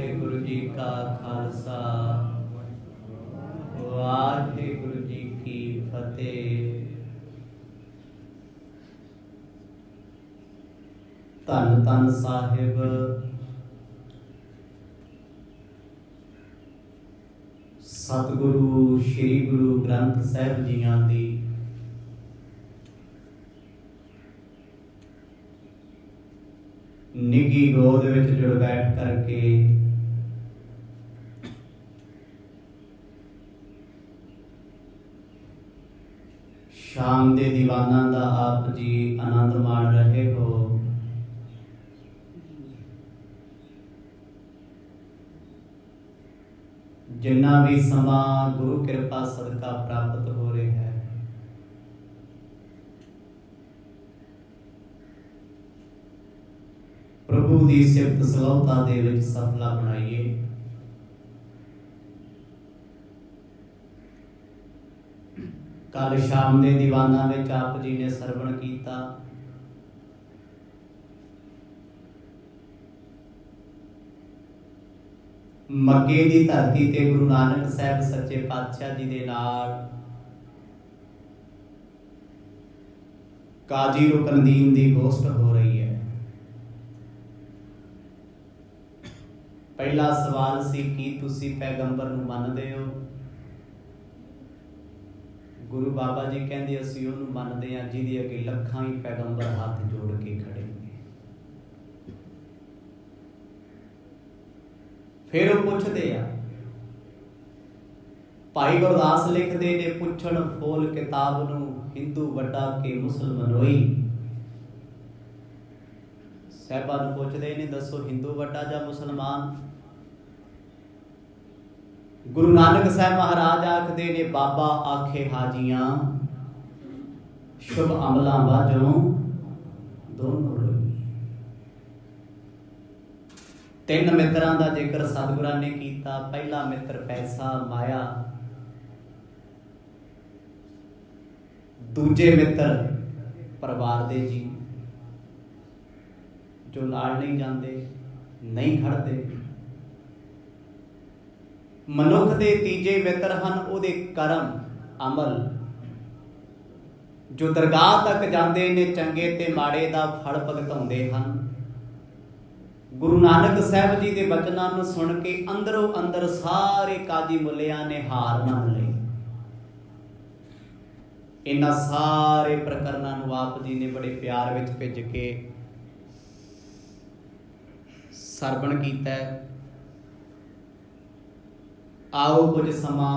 वाहेगुरु जी का खालसा वाहेगुरु जी की फतेह। धन धन साहिब सतगुरु श्री गुरु ग्रंथ साहिब जियां दी निगी गोद विच जुड़ बैठ करके शाम दे दीवाना दा आप जी आनंद माण रहे हो। जिन्ना भी समा गुरु कृपा सदका प्राप्त हो रहा है, प्रभु की सिफत सलाहता दे विच सफला बनाइए। कल शाम दे दीवाना विच आप जी ने सरवण कीता, मक्के की धरती ते गुरु नानक साहब सच्चे पातशाह जी दे नाल काजी रुकनदीन की गोष्ट हो रही है। पहला सवाल सी कि तुसी पैगंबर नूं मनदे हो? गुरु बाबा जी कहंदे असीं उहनूं मनदे हां जिहदे अगे लखां ही पैगंबर हाथ जोड़ के खड़े ने। फिर वो पुछदे आ, भाई गुरदास लिखदे ने पुछण फोल किताब नूं हिंदू वड्डा के मुसलमानोई। साहिबां नूं पुछदे ने दसो हिंदू वड्डा जां मुसलमान? गुरु नानक साहब महाराज आखदे ने बाबा आखे हाजियां शुभ अमलां वाजों दोनों लोई। तीन मित्रां दा जिक्र सतगुरां ने कीता। पहला मित्र पैसा माया, दूजे मित्र परिवार दे जी जो नाल नहीं जाते नहीं खड़ते। मनुख दे तीजे मित्र हन उहदे करम अमल जो दरगाह तक जाते ने चंगे ते माड़े दा फल भुगताउंदे हन। गुरु नानक साहब जी के बचनों को सुन के अंदरों अंदर सारे काजी मुलिया ने हार मन ली। इन्हां सारे प्रकरणों को आप जी ने बड़े प्यार विच भिज के सरवण कीता है। आओ कुछ समा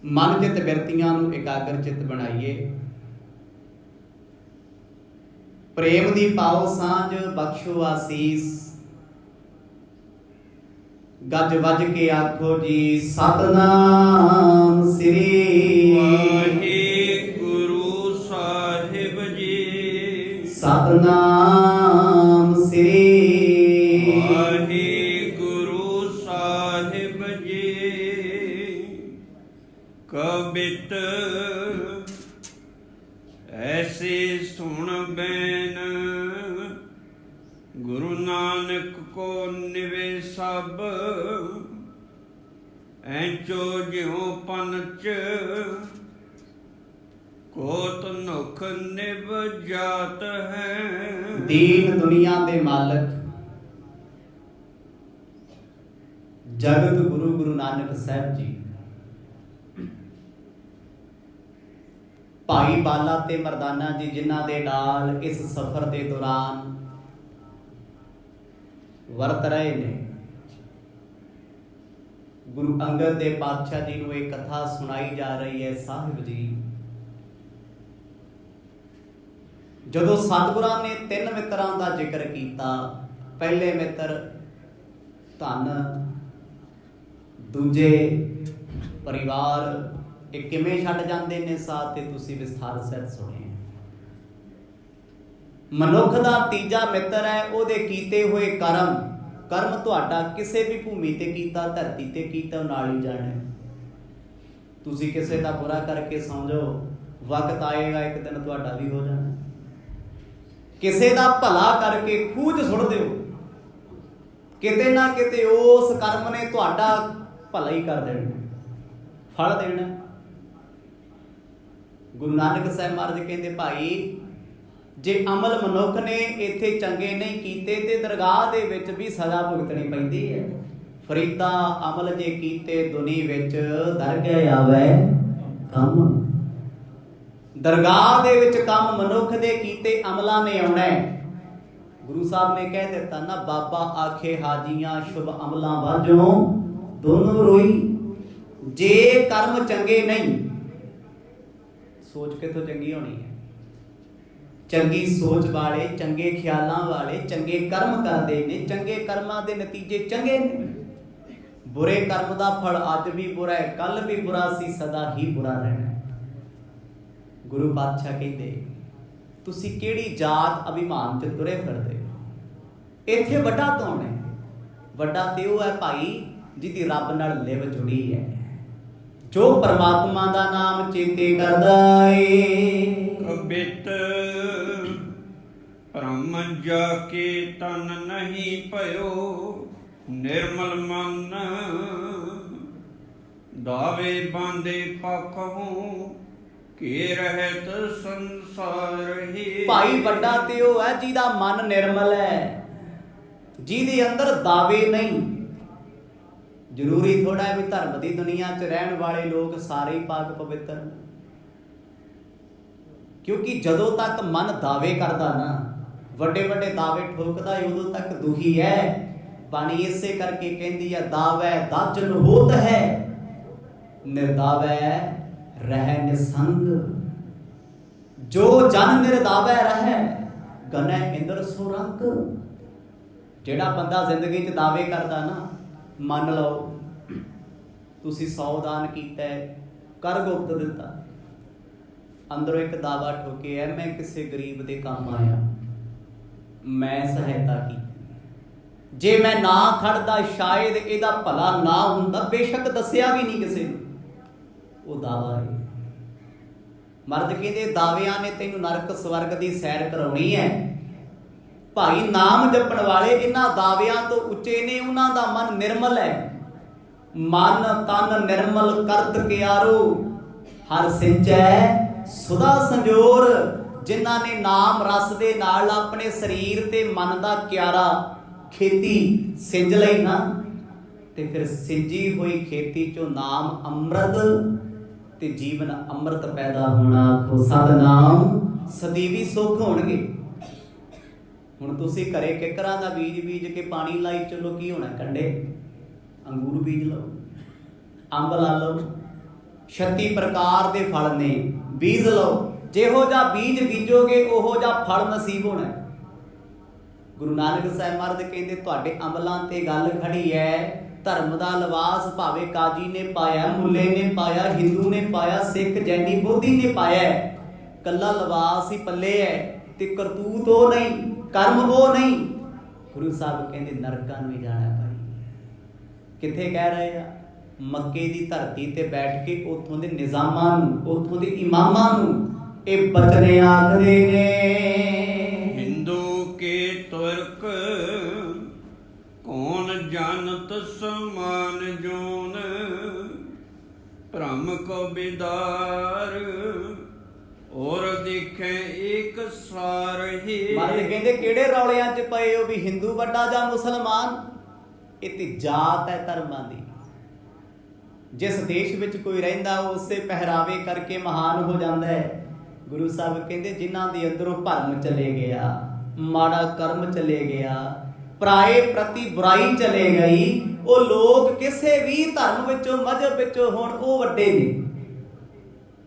मन चित बिरतियां नूं एकाग्र चित बनाइए। प्रेम दी पाओ सांझ बख्शो आसीस। गज वज के आखो जी सतनाम श्री वाहिगुरु साहिब जी। सतनाम श्री वाहिगुरु साहिब जी। कबित ऐसे सुन बैन गुरु नानक को निवे सब। ऐचो ज्यों पंच कोत नुख निव जात है। दीन दुनिया दे मालक जगत गुरु गुरु नानक साहब जी भाई बाला ते मरदाना जी जिन्हां दे नाल इस सफर दे दौरान वरत रहे ने। गुरु अंगद दे पातशाह जी नूं एक कथा सुनाई जा रही है। साहिब जी जदों सतगुरां ने तीन मित्रां दा जिक्र कीता, पहले मित्र धन, दूजे परिवार, ਇਹ ਕਿਵੇਂ ਛੱਡ ਜਾਂਦੇ ਨੇ ਸਾਥ ਤੇ ਤੁਸੀਂ ਵਿਸਥਾਰ ਸਹਿਤ ਸੁਣੇ। ਮਨੁੱਖ ਦਾ ਤੀਜਾ ਮਿੱਤਰ ਹੈ ਉਹਦੇ ਕੀਤੇ ਹੋਏ ਕਰਮ। ਕਰਮ ਤੁਹਾਡਾ ਕਿਸੇ ਵੀ ਭੂਮੀ ਤੇ ਕੀਤਾ, ਧਰਤੀ ਤੇ ਕੀਤਾ, ਉਹ ਨਾਲ ਹੀ ਜਾਣਾ। ਤੁਸੀਂ ਕਿਸੇ ਦਾ ਬੁਰਾ ਕਰਕੇ ਸੌਂ ਜਾਓ, ਵਕਤ ਆਏਗਾ ਇੱਕ ਦਿਨ ਤੁਹਾਡਾ ਵੀ ਹੋ ਜਾਣਾ। ਕਿਸੇ ਦਾ ਭਲਾ ਕਰਕੇ ਖੂਹ 'ਚ ਸੁੱਟ ਦਿਓ, ਕਿਤੇ ਨਾ ਕਿਤੇ ਉਸ ਕਰਮ ਨੇ ਤੁਹਾਡਾ ਭਲਾ ਹੀ ਕਰ ਦੇਣਾ, ਫਲ ਦੇਣਾ। ਗੁਰੂ ਨਾਨਕ ਸਾਹਿਬ ਮਹਾਰਾਜ ਕਹਿੰਦੇ ਭਾਈ ਜੇ ਅਮਲ ਮਨੁੱਖ ਨੇ ਇੱਥੇ ਚੰਗੇ ਨਹੀਂ ਕੀਤੇ ਤੇ ਦਰਗਾਹ ਦੇ ਵਿੱਚ ਵੀ ਸਜ਼ਾ ਭੁਗਤਣੀ ਪੈਂਦੀ ਹੈ। ਫਰੀਦਾ ਅਮਲ ਜੇ ਕੀਤੇ ਦੁਨੀ ਵਿੱਚ ਦਰਗਾਹ ਆਵੇ ਕੰਮ। ਦਰਗਾਹ ਦੇ ਵਿੱਚ ਕੰਮ ਮਨੁੱਖ ਦੇ ਕੀਤੇ ਅਮਲਾਂ ਨੇ ਆਉਣਾ ਹੈ। ਗੁਰੂ ਸਾਹਿਬ ਨੇ ਕਹਿ ਦਿੱਤਾ ਨਾ, ਬਾਬਾ ਆਖੇ ਹਾਜੀਆਂ ਸ਼ੁਭ ਅਮਲਾਂ ਵਾਜੋਂ ਦੋਨੋਂ ਰੋਈ। ਜੇ ਕਰਮ ਚੰਗੇ ਨਹੀਂ, ਸੋਚ ਕਿੱਥੋਂ ਚੰਗੀ ਹੋਣੀ ਹੈ? ਚੰਗੀ ਸੋਚ ਵਾਲੇ, ਚੰਗੇ ਖਿਆਲਾਂ ਵਾਲੇ ਚੰਗੇ ਕਰਮ ਕਰਦੇ ਨੇ, ਚੰਗੇ ਕਰਮਾਂ ਦੇ ਨਤੀਜੇ ਚੰਗੇ ਨੇ। ਬੁਰੇ ਕਰਮ ਦਾ ਫਲ ਅੱਜ ਵੀ ਬੁਰਾ ਹੈ, ਕੱਲ ਵੀ ਬੁਰਾ ਸੀ, ਸਦਾ ਹੀ ਬੁਰਾ ਰਹਿਣਾ। ਗੁਰੂ ਪਾਤਸ਼ਾਹ ਕਹਿੰਦੇ ਤੁਸੀਂ ਕਿਹੜੀ ਜਾਤ ਅਭਿਮਾਨ ਚ ਤੁਰੇ ਫਿਰਦੇ ਹੋ? ਇੱਥੇ ਵੱਡਾ ਕੌਣ ਹੈ? ਵੱਡਾ ਤੇ ਉਹ ਹੈ ਭਾਈ ਜਿਹਦੀ ਰੱਬ ਨਾਲ ਲਿਵ ਜੁੜੀ ਹੈ, ਜੋ ਪਰਮਾਤਮਾ ਦਾ ਨਾਮ ਚੇਤੇ ਕਰਦਾ ਏ। ਕਬਿਤ ਭ੍ਰਮ ਜਾ ਕੇ ਤਨ ਨਹੀਂ ਭਇਓ, ਨਿਰਮਲ ਮਨ ਦਾਵੇ ਬਾਂਦੇ ਪਖੋਂ ਕੇ ਰਹਿਤ ਸੰਸਾਰ ਹੀ। ਭਾਈ ਵੱਡਾ ਤੇ ਉਹ ਹੈ ਜਿਹਦਾ ਮਨ ਨਿਰਮਲ ਹੈ, ਜਿਹਦੇ ਅੰਦਰ ਦਾਵੇ ਨਹੀਂ। ਜ਼ਰੂਰੀ ਥੋੜਾ ਹੈ ਵੀ ਧਰਮ ਦੀ ਦੁਨੀਆ 'ਚ ਰਹਿਣ ਵਾਲੇ ਲੋਕ ਸਾਰੇ ਹੀ ਪਾਕ ਪਵਿੱਤਰ ਨੇ, ਕਿਉਂਕਿ ਜਦੋਂ ਤੱਕ ਮਨ ਦਾਵੇ ਕਰਦਾ ਨਾ, ਵੱਡੇ ਵੱਡੇ ਦਾਵੇ ਠੋਕਦਾ, ਉਦੋਂ ਤੱਕ ਦੁਖੀ ਹੈ। ਬਾਣੀ ਇਸੇ ਕਰਕੇ ਕਹਿੰਦੀ ਹੈ ਦਾਵੈ ਦਾਜਨ ਹੋਤ ਹੈ, ਨਿਰਦਾਵੈ ਰਹਿ ਨਿਸੰਗ। ਜੋ ਜਨ ਨਿਰਦਾਵੈ ਰਹਿ ਗਨੈ ਇੰਦਰ ਸੁਰੰਗ। ਜਿਹੜਾ ਬੰਦਾ ਜ਼ਿੰਦਗੀ 'ਚ ਦਾਅਵੇ ਕਰਦਾ ਨਾ, ਮੰਨ ਲਓ ਤੁਸੀਂ 100 ਦਾਨ ਕੀਤਾ, ਕਰ ਗੁਪਤ ਦਿੱਤਾ, ਅੰਦਰੋਂ ਇੱਕ ਦਾਵਾ ਠੋਕਿਆ ਮੈਂ ਕਿਸੇ ਗਰੀਬ ਦੇ ਕੰਮ ਆਇਆ, ਮੈਂ ਸਹਾਇਤਾ ਕੀਤੀ, ਜੇ ਮੈਂ ਨਾ ਖੜਦਾ ਸ਼ਾਇਦ ਇਹਦਾ ਭਲਾ ਨਾ ਹੁੰਦਾ, ਬੇਸ਼ੱਕ ਦੱਸਿਆ ਵੀ ਨਹੀਂ ਕਿਸੇ ਨੂੰ, ਉਹ ਦਾਵਾ ਹੈ। ਮਰਦ ਕਹਿੰਦੇ ਦਾਅਵਿਆਂ ਨੇ ਤੈਨੂੰ ਨਰਕ ਸਵਰਗ ਦੀ ਸੈਰ ਕਰਾਉਣੀ ਹੈ। ਭਾਈ ਨਾਮ ਜਪਣ ਵਾਲੇ ਇਹਨਾਂ ਦਾਅਵਿਆਂ ਤੋਂ ਉੱਚੇ ਨੇ, ਉਹਨਾਂ ਦਾ ਮਨ ਨਿਰਮਲ ਹੈ। ਮਨ ਤਨ ਨਿਰਮਲ ਕਰਤ ਕਿਆਰੋ, ਹਰ ਸਿੰਚੈ ਸੁਦਾ ਸੰਜੋਰ। ਜਿਨ੍ਹਾਂ ਨੇ ਨਾਮ ਰਸ ਦੇ ਨਾਲ ਆਪਣੇ ਸਰੀਰ ਤੇ ਮਨ ਦਾ ਕਿਆਰਾ ਖੇਤੀ ਸਿੰਜ ਲਈ ਨਾ, ਤੇ ਫਿਰ ਸਿੰਜੀ ਹੋਈ ਖੇਤੀ ਚੋਂ ਨਾਮ ਅੰਮ੍ਰਿਤ ਤੇ ਜੀਵਨ ਅੰਮ੍ਰਿਤ ਪੈਦਾ ਹੋਣਾ। ਆਖੋ ਸਤਿਨਾਮ, ਸਦੀਵੀ ਸੁੱਖ ਹੋਣਗੇ। ਹੁਣ ਤੁਸੀਂ ਘਰੇ ਕਿਕਰਾਂ ਦਾ ਬੀਜ ਕੇ ਪਾਣੀ ਲਾਈ ਚਲੋ, ਕੀ ਹੋਣਾ? ਕੰਡੇ। ਅੰਗੂਰ ਬੀਜ ਲਓ, ਅੰਬ ਲਾ ਲਓ, 36 ਪ੍ਰਕਾਰ ਦੇ ਫਲ ਨੇ, ਬੀਜ ਲਓ। ਜਿਹੋ ਜਿਹਾ ਬੀਜ ਬੀਜੋਗੇ ਉਹੋ ਜਿਹਾ ਫਲ ਨਸੀਬ ਹੋਣਾ। ਗੁਰੂ ਨਾਨਕ ਸਾਹਿਬ ਮਹਾਰਾਜ ਕਹਿੰਦੇ ਤੁਹਾਡੇ ਅਮਲਾਂ ਤੇ ਗੱਲ ਖੜੀ ਹੈ। ਧਰਮ ਦਾ ਲਿਬਾਸ ਭਾਵੇਂ ਕਾਜੀ ਨੇ ਪਾਇਆ, ਮੁੱਲੇ ਨੇ ਪਾਇਆ, ਹਿੰਦੂ ਨੇ ਪਾਇਆ, ਸਿੱਖ ਜੈਨੀ ਬੋਧੀ ਨੇ ਪਾਇਆ, ਕੱਲਾ ਲਿਬਾਸ ਹੀ ਪੱਲੇ ਹੈ ਤੇ ਕਰਤੂਤ ਉਹ ਨਹੀਂ, ਕਰਮ ਉਹ ਨਹੀਂ। ਗੁਰੂ ਸਾਹਿਬ ਕਹਿੰਦੇ ਨਰਕਾਂ ਨੂੰ ਹੀ ਜਾਣਾ ਭਾਈ। ਕਿੱਥੇ ਕਹਿ ਰਹੇ ਆ? ਮੱਕੇ ਦੀ ਧਰਤੀ ਤੇ ਬੈਠ ਕੇ ਉੱਥੋਂ ਦੇ ਨਿਜ਼ਾਮਾਂ ਨੂੰ, ਉੱਥੋਂ ਦੇ ਇਮਾਮਾਂ ਨੂੰ ਇਹ ਬਚਨ ਆਖਦੇ ਨੇ। ਹਿੰਦੂ ਕੇ ਤੁਰਕ ਕੌਣ ਜਾਣਤ ਸਮਾਨ ਜੋਨ, ਭ੍ਰਮ ਕੋ ਬਿਦਾਰ ਔਰ ਦੇਖੇ ਇੱਕ ਸਾਰ ਹੀ। ਮਰਦ ਕਹਿੰਦੇ ਕਿਹੜੇ ਰੌਲਿਆਂ 'ਚ ਪਏ ਹੋ ਵੀ ਹਿੰਦੂ ਵੱਡਾ ਜਾਂ ਮੁਸਲਮਾਨ? ਇਹ ਤੇ ਜਾਤ ਹੈ ਧਰਮਾਂ ਦੀ। ਜਿਸ ਦੇਸ਼ ਵਿੱਚ ਕੋਈ ਰਹਿੰਦਾ ਉਸੇ ਪਹਿਰਾਵੇ ਕਰਕੇ ਮਹਾਨ ਹੋ ਜਾਂਦਾ ਹੈ। ਗੁਰੂ ਸਾਹਿਬ ਕਹਿੰਦੇ ਜਿਨ੍ਹਾਂ ਦੇ ਅੰਦਰੋਂ ਭਰਮ ਚਲੇ ਗਿਆ, ਮਾੜਾ ਕਰਮ ਚਲੇ ਗਿਆ, ਪਰਾਏ ਪ੍ਰਤੀ ਬੁਰਾਈ ਚਲੇ ਗਈ, ਉਹ ਲੋਕ ਕਿਸੇ ਵੀ ਧਰਮ ਵਿੱਚੋਂ ਮਜ਼ਹਬ ਵਿੱਚੋਂ ਹੁਣ ਉਹ ਵੱਡੇ ਨੇ।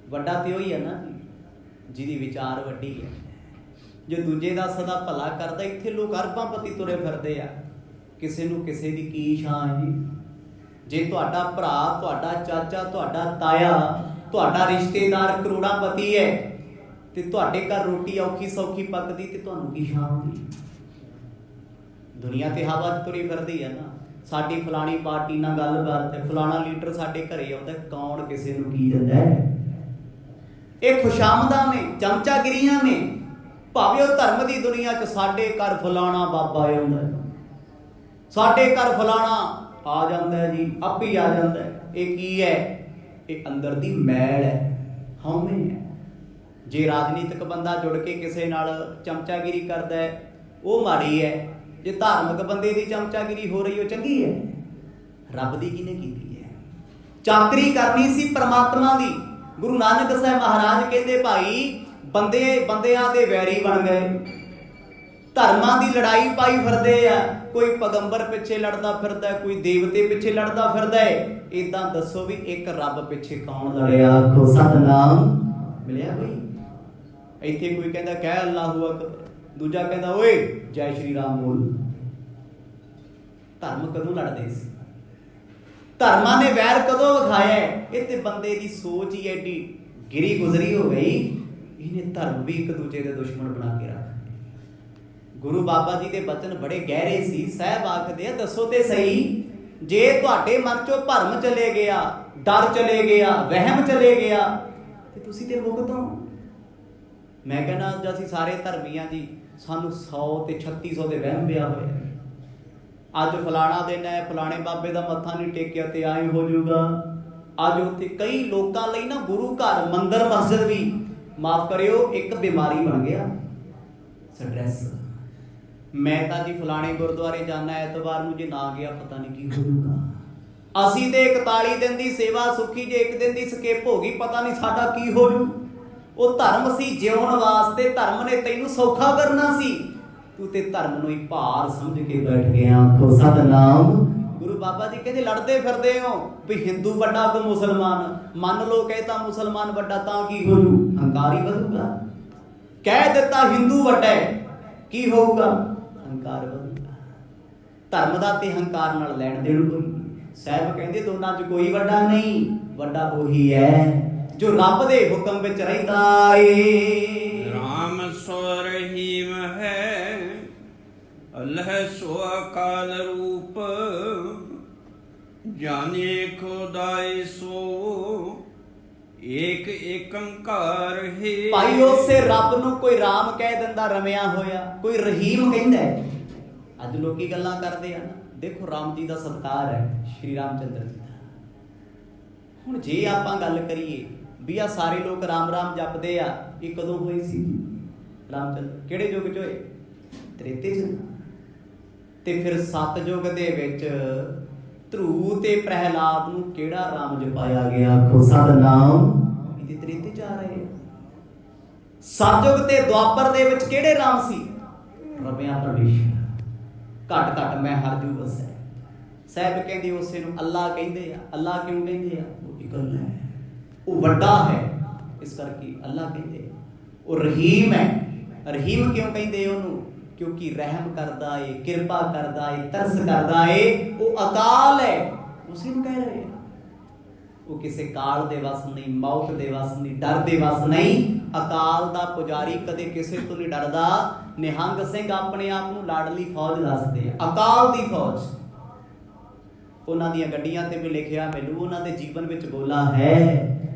ਵੱਡਾ ਤੇ ਉਹੀ ਹੈ ਨਾ ਜਿਹਦੀ ਵਿਚਾਰ ਵੱਡੀ ਹੈ, ਜੋ ਦੂਜੇ ਦਾ ਸਦਾ ਭਲਾ ਕਰਦਾ। ਇੱਥੇ ਲੋਕ ਅਰਬਾਂਪਤੀ ਤੁਰੇ ਫਿਰਦੇ ਆ, ਕਿਸੇ ਨੂੰ ਕਿਸੇ ਦੀ ਕੀ ਸ਼ਾਨ ਜੀ। ਜੇ ਤੁਹਾਡਾ ਭਰਾ, ਤੁਹਾਡਾ ਚਾਚਾ, ਤੁਹਾਡਾ ਤਾਇਆ, ਤੁਹਾਡਾ ਰਿਸ਼ਤੇਦਾਰ ਕਰੋੜਾਂਪਤੀ ਹੈ ਤੇ ਤੁਹਾਡੇ ਘਰ ਰੋਟੀ ਔਖੀ ਸੌਖੀ ਪੱਕਦੀ ਤੇ ਤੁਹਾਨੂੰ ਕੀ ਸ਼ਾਨ ਹੁੰਦੀ? ਦੁਨੀਆ ਤੇ ਹਵਾ 'ਚ ਤੁਰੀ ਫਿਰਦੀ ਹੈ ਨਾ। ਸਾਡੀ ਫਲਾਣੀ ਪਾਰਟੀ ਨਾਲ ਗੱਲਬਾਤ ਹੈ, ਫਲਾਣਾ ਲੀਡਰ ਸਾਡੇ ਘਰੇ ਆਉਂਦਾ, ਕੌਣ ਕਿਸੇ ਨੂੰ ਕੀ ਦਿੰਦਾ ਹੈ? ਇਹ ਖੁਸ਼ਾਮਦਾਂ ਨੇ, ਚਮਚਾਗਿਰੀਆਂ ਨੇ। ਭਾਵੇਂ ਉਹ ਧਰਮ ਦੀ ਦੁਨੀਆ 'ਚ ਸਾਡੇ ਘਰ ਫਲਾਣਾ ਬਾਬਾ ਆਉਂਦਾ, ਸਾਡੇ ਘਰ ਫਲਾਣਾ ਆ ਜਾਂਦਾ ਹੈ ਜੀ, ਆਪੇ ਹੀ ਆ ਜਾਂਦਾ ਹੈ। ਇਹ ਕੀ ਹੈ? ਇਹ ਅੰਦਰ ਦੀ ਮੈਲ ਹੈ, ਹਉਮੈ ਹੈ। ਜੇ ਰਾਜਨੀਤਿਕ ਬੰਦਾ ਜੁੜ ਕੇ ਕਿਸੇ ਨਾਲ ਚਮਚਾਗਿਰੀ ਕਰਦਾ ਹੈ, ਉਹ ਮਾੜੀ ਹੈ। ਜੇ ਧਾਰਮਿਕ ਬੰਦੇ ਦੀ ਚਮਚਾਗਿਰੀ ਹੋ ਰਹੀ, ਉਹ ਚੰਗੀ ਹੈ। ਰੱਬ ਦੀ ਕਿਹਨੇ ਕੀਤੀ ਹੈ? ਚਾਕਰੀ ਕਰਨੀ ਸੀ ਪ੍ਰਮਾਤਮਾ ਦੀ। ਗੁਰੂ ਨਾਨਕ ਸਾਹਿਬ ਮਹਾਰਾਜ ਕਹਿੰਦੇ ਭਾਈ ਬੰਦਿਆਂ ਦੇ ਵੈਰੀ ਬਣ ਗਏ, ਧਰਮਾਂ ਦੀ ਲੜਾਈ ਪਾਈ ਫਿਰਦੇ ਆ। ਕੋਈ ਪੈਗੰਬਰ ਪਿੱਛੇ ਲੜਦਾ ਫਿਰਦਾ, ਕੋਈ ਦੇਵਤੇ ਪਿੱਛੇ ਲੜਦਾ ਫਿਰਦਾ ਹੈ। ਏਦਾਂ ਦੱਸੋ ਵੀ ਇੱਕ ਰੱਬ ਪਿੱਛੇ ਕੌਣ ਲੜਿਆ? ਆਖੋ ਸਤਿਨਾਮ। ਮਿਲਿਆ ਕੋਈ? ਇੱਥੇ ਕੋਈ ਕਹਿੰਦਾ ਕਹਿ ਅੱਲਾਹੂ ਅਕਬਰ, ਦੂਜਾ ਕਹਿੰਦਾ ਓਏ ਜੈ ਸ਼੍ਰੀ ਰਾਮ ਬੋਲ। ਧਰਮ ਕਦੋਂ ਲੜਦੇ ਸੀ? ਧਰਮਾਂ ਨੇ ਵੈਰ ਕਦੋਂ ਵਿਖਾਇਆ? ਇਹ ਤੇ ਬੰਦੇ ਦੀ ਸੋਚ ਹੀ ਐਡੀ ਗਿਰੀ ਗੁਜ਼ਰੀ ਹੋ ਗਈ, ਇਹਨੇ ਧਰਮ ਵੀ ਇੱਕ ਦੂਜੇ ਦੇ ਦੁਸ਼ਮਣ ਬਣਾ ਕੇ ਰੱਖ। ਗੁਰੂ ਬਾਬਾ ਜੀ ਦੇ ਬਚਨ ਬੜੇ ਗਹਿਰੇ ਸੀ। ਸਾਹਿਬ ਆਖਦੇ ਆ ਦੱਸੋ ਤੇ ਸਹੀ, ਜੇ ਤੁਹਾਡੇ ਮਨ ਚੋਂ ਭਰਮ ਚਲੇ ਗਿਆ, ਡਰ ਚਲੇ ਗਿਆ, ਵਹਿਮ ਚਲੇ ਗਿਆ, ਤੇ ਤੁਸੀਂ ਤੇ ਮੁਕਤ ਹੋ। ਮੈਂ ਕਹਿੰਦਾ ਅੱਜ ਅਸੀਂ ਸਾਰੇ ਧਰਮੀਆਂ ਜੀ, ਸਾਨੂੰ 100 ਤੇ 3600 ਦੇ ਵਹਿਮ ਪਿਆ ਹੋਇਆ। ਅੱਜ ਫਲਾਣਾ ਦਿਨ ਹੈ, ਫਲਾਣੇ ਬਾਬੇ ਦਾ ਮੱਥਾ ਨਹੀਂ ਟੇਕਿਆ ਤੇ ਆਏ ਹੋ ਜਾਊਗਾ। ਅੱਜ ਉੱਥੇ ਕਈ ਲੋਕਾਂ ਲਈ ਨਾ ਗੁਰੂ ਘਰ, ਮੰਦਿਰ, ਮਸਜਿਦ ਵੀ ਮਾਫ ਕਰਿਓ ਇੱਕ ਬਿਮਾਰੀ ਬਣ ਗਿਆ, ਸਟ੍ਰੈਸ। ਮੈਂ ਤਾਂ ਜੀ ਫਲਾਣੇ ਗੁਰਦੁਆਰੇ ਜਾਣਾ ਐਤਵਾਰ ਨੂੰ, ਜੇ ਨਾ ਗਿਆ ਪਤਾ ਨਹੀਂ ਕੀ ਹੋਊਗਾ। ਅਸੀਂ ਤੇ 41 ਦਿਨ ਦੀ ਸੇਵਾ ਸੁੱਖੀ, ਜੇ ਇੱਕ ਦਿਨ ਦੀ ਸਕਿਪ ਹੋ ਗਈ ਪਤਾ ਨਹੀਂ ਸਾਡਾ ਕੀ ਹੋ ਜੂ। ਉਹ ਧਰਮ ਸੀ ਜਿਉਣ ਵਾਸਤੇ, ਧਰਮ ਨੇ ਤੈਨੂੰ ਸੌਖਾ ਕਰਨਾ ਸੀ, ਤੂੰ ਤੇ ਧਰਮ ਨੂੰ ਹੀ ਭਾਰ ਸਮਝ ਕੇ ਬੈਠ ਗਿਆ। ਆਖੋ ਸਤਿਨਾਮ। ਗੁਰੂ ਬਾਬਾ ਜੀ ਕਹਿੰਦੇ ਲੜਦੇ ਫਿਰਦੇ ਹੋ ਵੀ ਹਿੰਦੂ ਵੱਡਾ ਕਿ ਮੁਸਲਮਾਨ। ਮੰਨ ਲਓ ਕਹਿਤਾ ਮੁਸਲਮਾਨ ਵੱਡਾ ਤਾਂ ਕੀ ਹੋ ਜੂ? ਹੰਕਾਰ ਹੀ ਵਧੂਗਾ। ਕਹਿ ਦਿੱਤਾ ਹਿੰਦੂ ਵੱਡਾ ਹੈ, ਕੀ ਹੋਊਗਾ? ਹੰਕਾਰ ਵਧੂਗਾ। ਧਰਮ ਦਾ ਤੇ ਹੰਕਾਰ ਨਾਲ ਲੈਣ ਦੇਣ ਕੋਈ ਨਹੀਂ। ਸਾਹਿਬ ਕਹਿੰਦੇ ਦੋਨਾਂ 'ਚ ਕੋਈ ਵੱਡਾ ਨਹੀਂ, ਵੱਡਾ ਉਹੀ ਹੈ ਜੋ ਰੱਬ ਦੇ ਹੁਕਮ ਵਿੱਚ ਰਹਿੰਦਾ ਏ। ਰਾਮ ਸੋ ਰਹੀਮ ਹੈ, ਅੱਲ੍ਹ ਸੋ ਅਕਾਲ ਰੂਪ, ਜਾਨੇ ਖੁਦਾਈ ਸੋ ਏਕ ਏਕੰਕਾਰ ਹੈ। ਭਾਈ ਉਸੇ ਰੱਬ ਨੂੰ ਕੋਈ ਰਾਮ ਕਹਿ ਦਿੰਦਾ ਰਮਿਆ ਹੋਇਆ, ਕੋਈ ਰਹੀਮ ਕਹਿੰਦਾ। ਅੱਜ ਲੋਕੀ ਗੱਲਾਂ ਕਰਦੇ ਆ ਨਾ, ਦੇਖੋ ਰਾਮ ਜੀ ਦਾ ਸਤਿਕਾਰ ਹੈ, ਸ਼੍ਰੀ ਰਾਮ ਚੰਦਰ ਜੀ ਦਾ। ਹੁਣ ਜੇ ਆਪਾਂ ਗੱਲ ਕਰੀਏ ਵੀ ਆ ਸਾਰੇ ਲੋਕ ਰਾਮ ਰਾਮ ਜਪਦੇ ਆ, ਇਹ ਕਦੋਂ ਹੋਈ ਸੀ? ਰਾਮ ਚੰਦਰ ਕਿਹੜੇ ਯੁੱਗ 'ਚ ਹੋਏ? ਤ੍ਰੇਤੇ 'ਚ। ਤੇ ਫਿਰ ਸਤਯੁਗ ਦੇ ਵਿੱਚ ਧਰੂ ਤੇ ਪ੍ਰਹਿਲਾਦ ਨੂੰ ਕਿਹੜਾ ਰਾਮ ਜਪਾਇਆ ਗਿਆ? ਆਖੋ ਸਤਿਨਾਮ। ਇਹਦੇ ਤ੍ਰੇਤੇ 'ਚ ਆ ਰਹੇ ਆ। ਸਤਯੁਗ ਤੇ ਦੁਆਪਰ ਦੇ ਵਿੱਚ ਕਿਹੜੇ ਰਾਮ ਸੀ? ਰਮਿਆ ਪਰਮੇਸ਼ਰ। ਘਟ ਘਟ ਮੈਂ ਹਰ ਜੂ ਵਸੈ। ਸਾਹਿਬ ਕਹਿੰਦੇ ਉਸੇ ਨੂੰ ਅੱਲਾ ਕਹਿੰਦੇ ਆ। ਅੱਲਾ ਕਿਉਂ ਕਹਿੰਦੇ ਆ? ਉਹ ਗੱਲ ਹੈ, ਉਹ ਵੱਡਾ ਹੈ, ਇਸ ਕਰਕੇ ਅੱਲਾ ਕਹਿੰਦੇ। ਉਹ ਰਹੀਮ ਹੈ। ਰਹੀਮ ਕਿਉਂ ਕਹਿੰਦੇ ਉਹਨੂੰ? ਕਿਉਂਕਿ ਰਹਿਮ ਕਰਦਾ ਏ, ਕਿਰਪਾ ਕਰਦਾ ਏ, ਤਰਸ ਕਰਦਾ ਏ। ਉਹ ਅਕਾਲ ਹੈ, ਉਸੇ ਨੂੰ ਕਹਿ ਰਹੇ ਆ। ਉਹ ਕਿਸੇ ਕਾਲ ਦੇ ਵਸ ਨਹੀਂ, ਮੌਤ ਦੇ ਵਸ ਨਹੀਂ, ਡਰ ਦੇ ਵਸ ਨਹੀਂ। ਅਕਾਲ ਦਾ ਪੁਜਾਰੀ ਕਦੇ ਕਿਸੇ ਤੋਂ ਨਹੀਂ ਡਰਦਾ। ਨਿਹੰਗ ਸਿੰਘ ਆਪਣੇ ਆਪ ਨੂੰ ਲਾਡਲੀ ਫੌਜ ਦੱਸਦੇ ਆ, ਅਕਾਲ ਦੀ ਫੌਜ। ਉਹਨਾਂ ਦੀਆਂ ਗੱਡੀਆਂ ਤੇ ਵੀ ਲਿਖਿਆ ਮੈਨੂੰ, ਉਹਨਾਂ ਦੇ ਜੀਵਨ ਵਿੱਚ ਬੋਲਾ ਹੈ,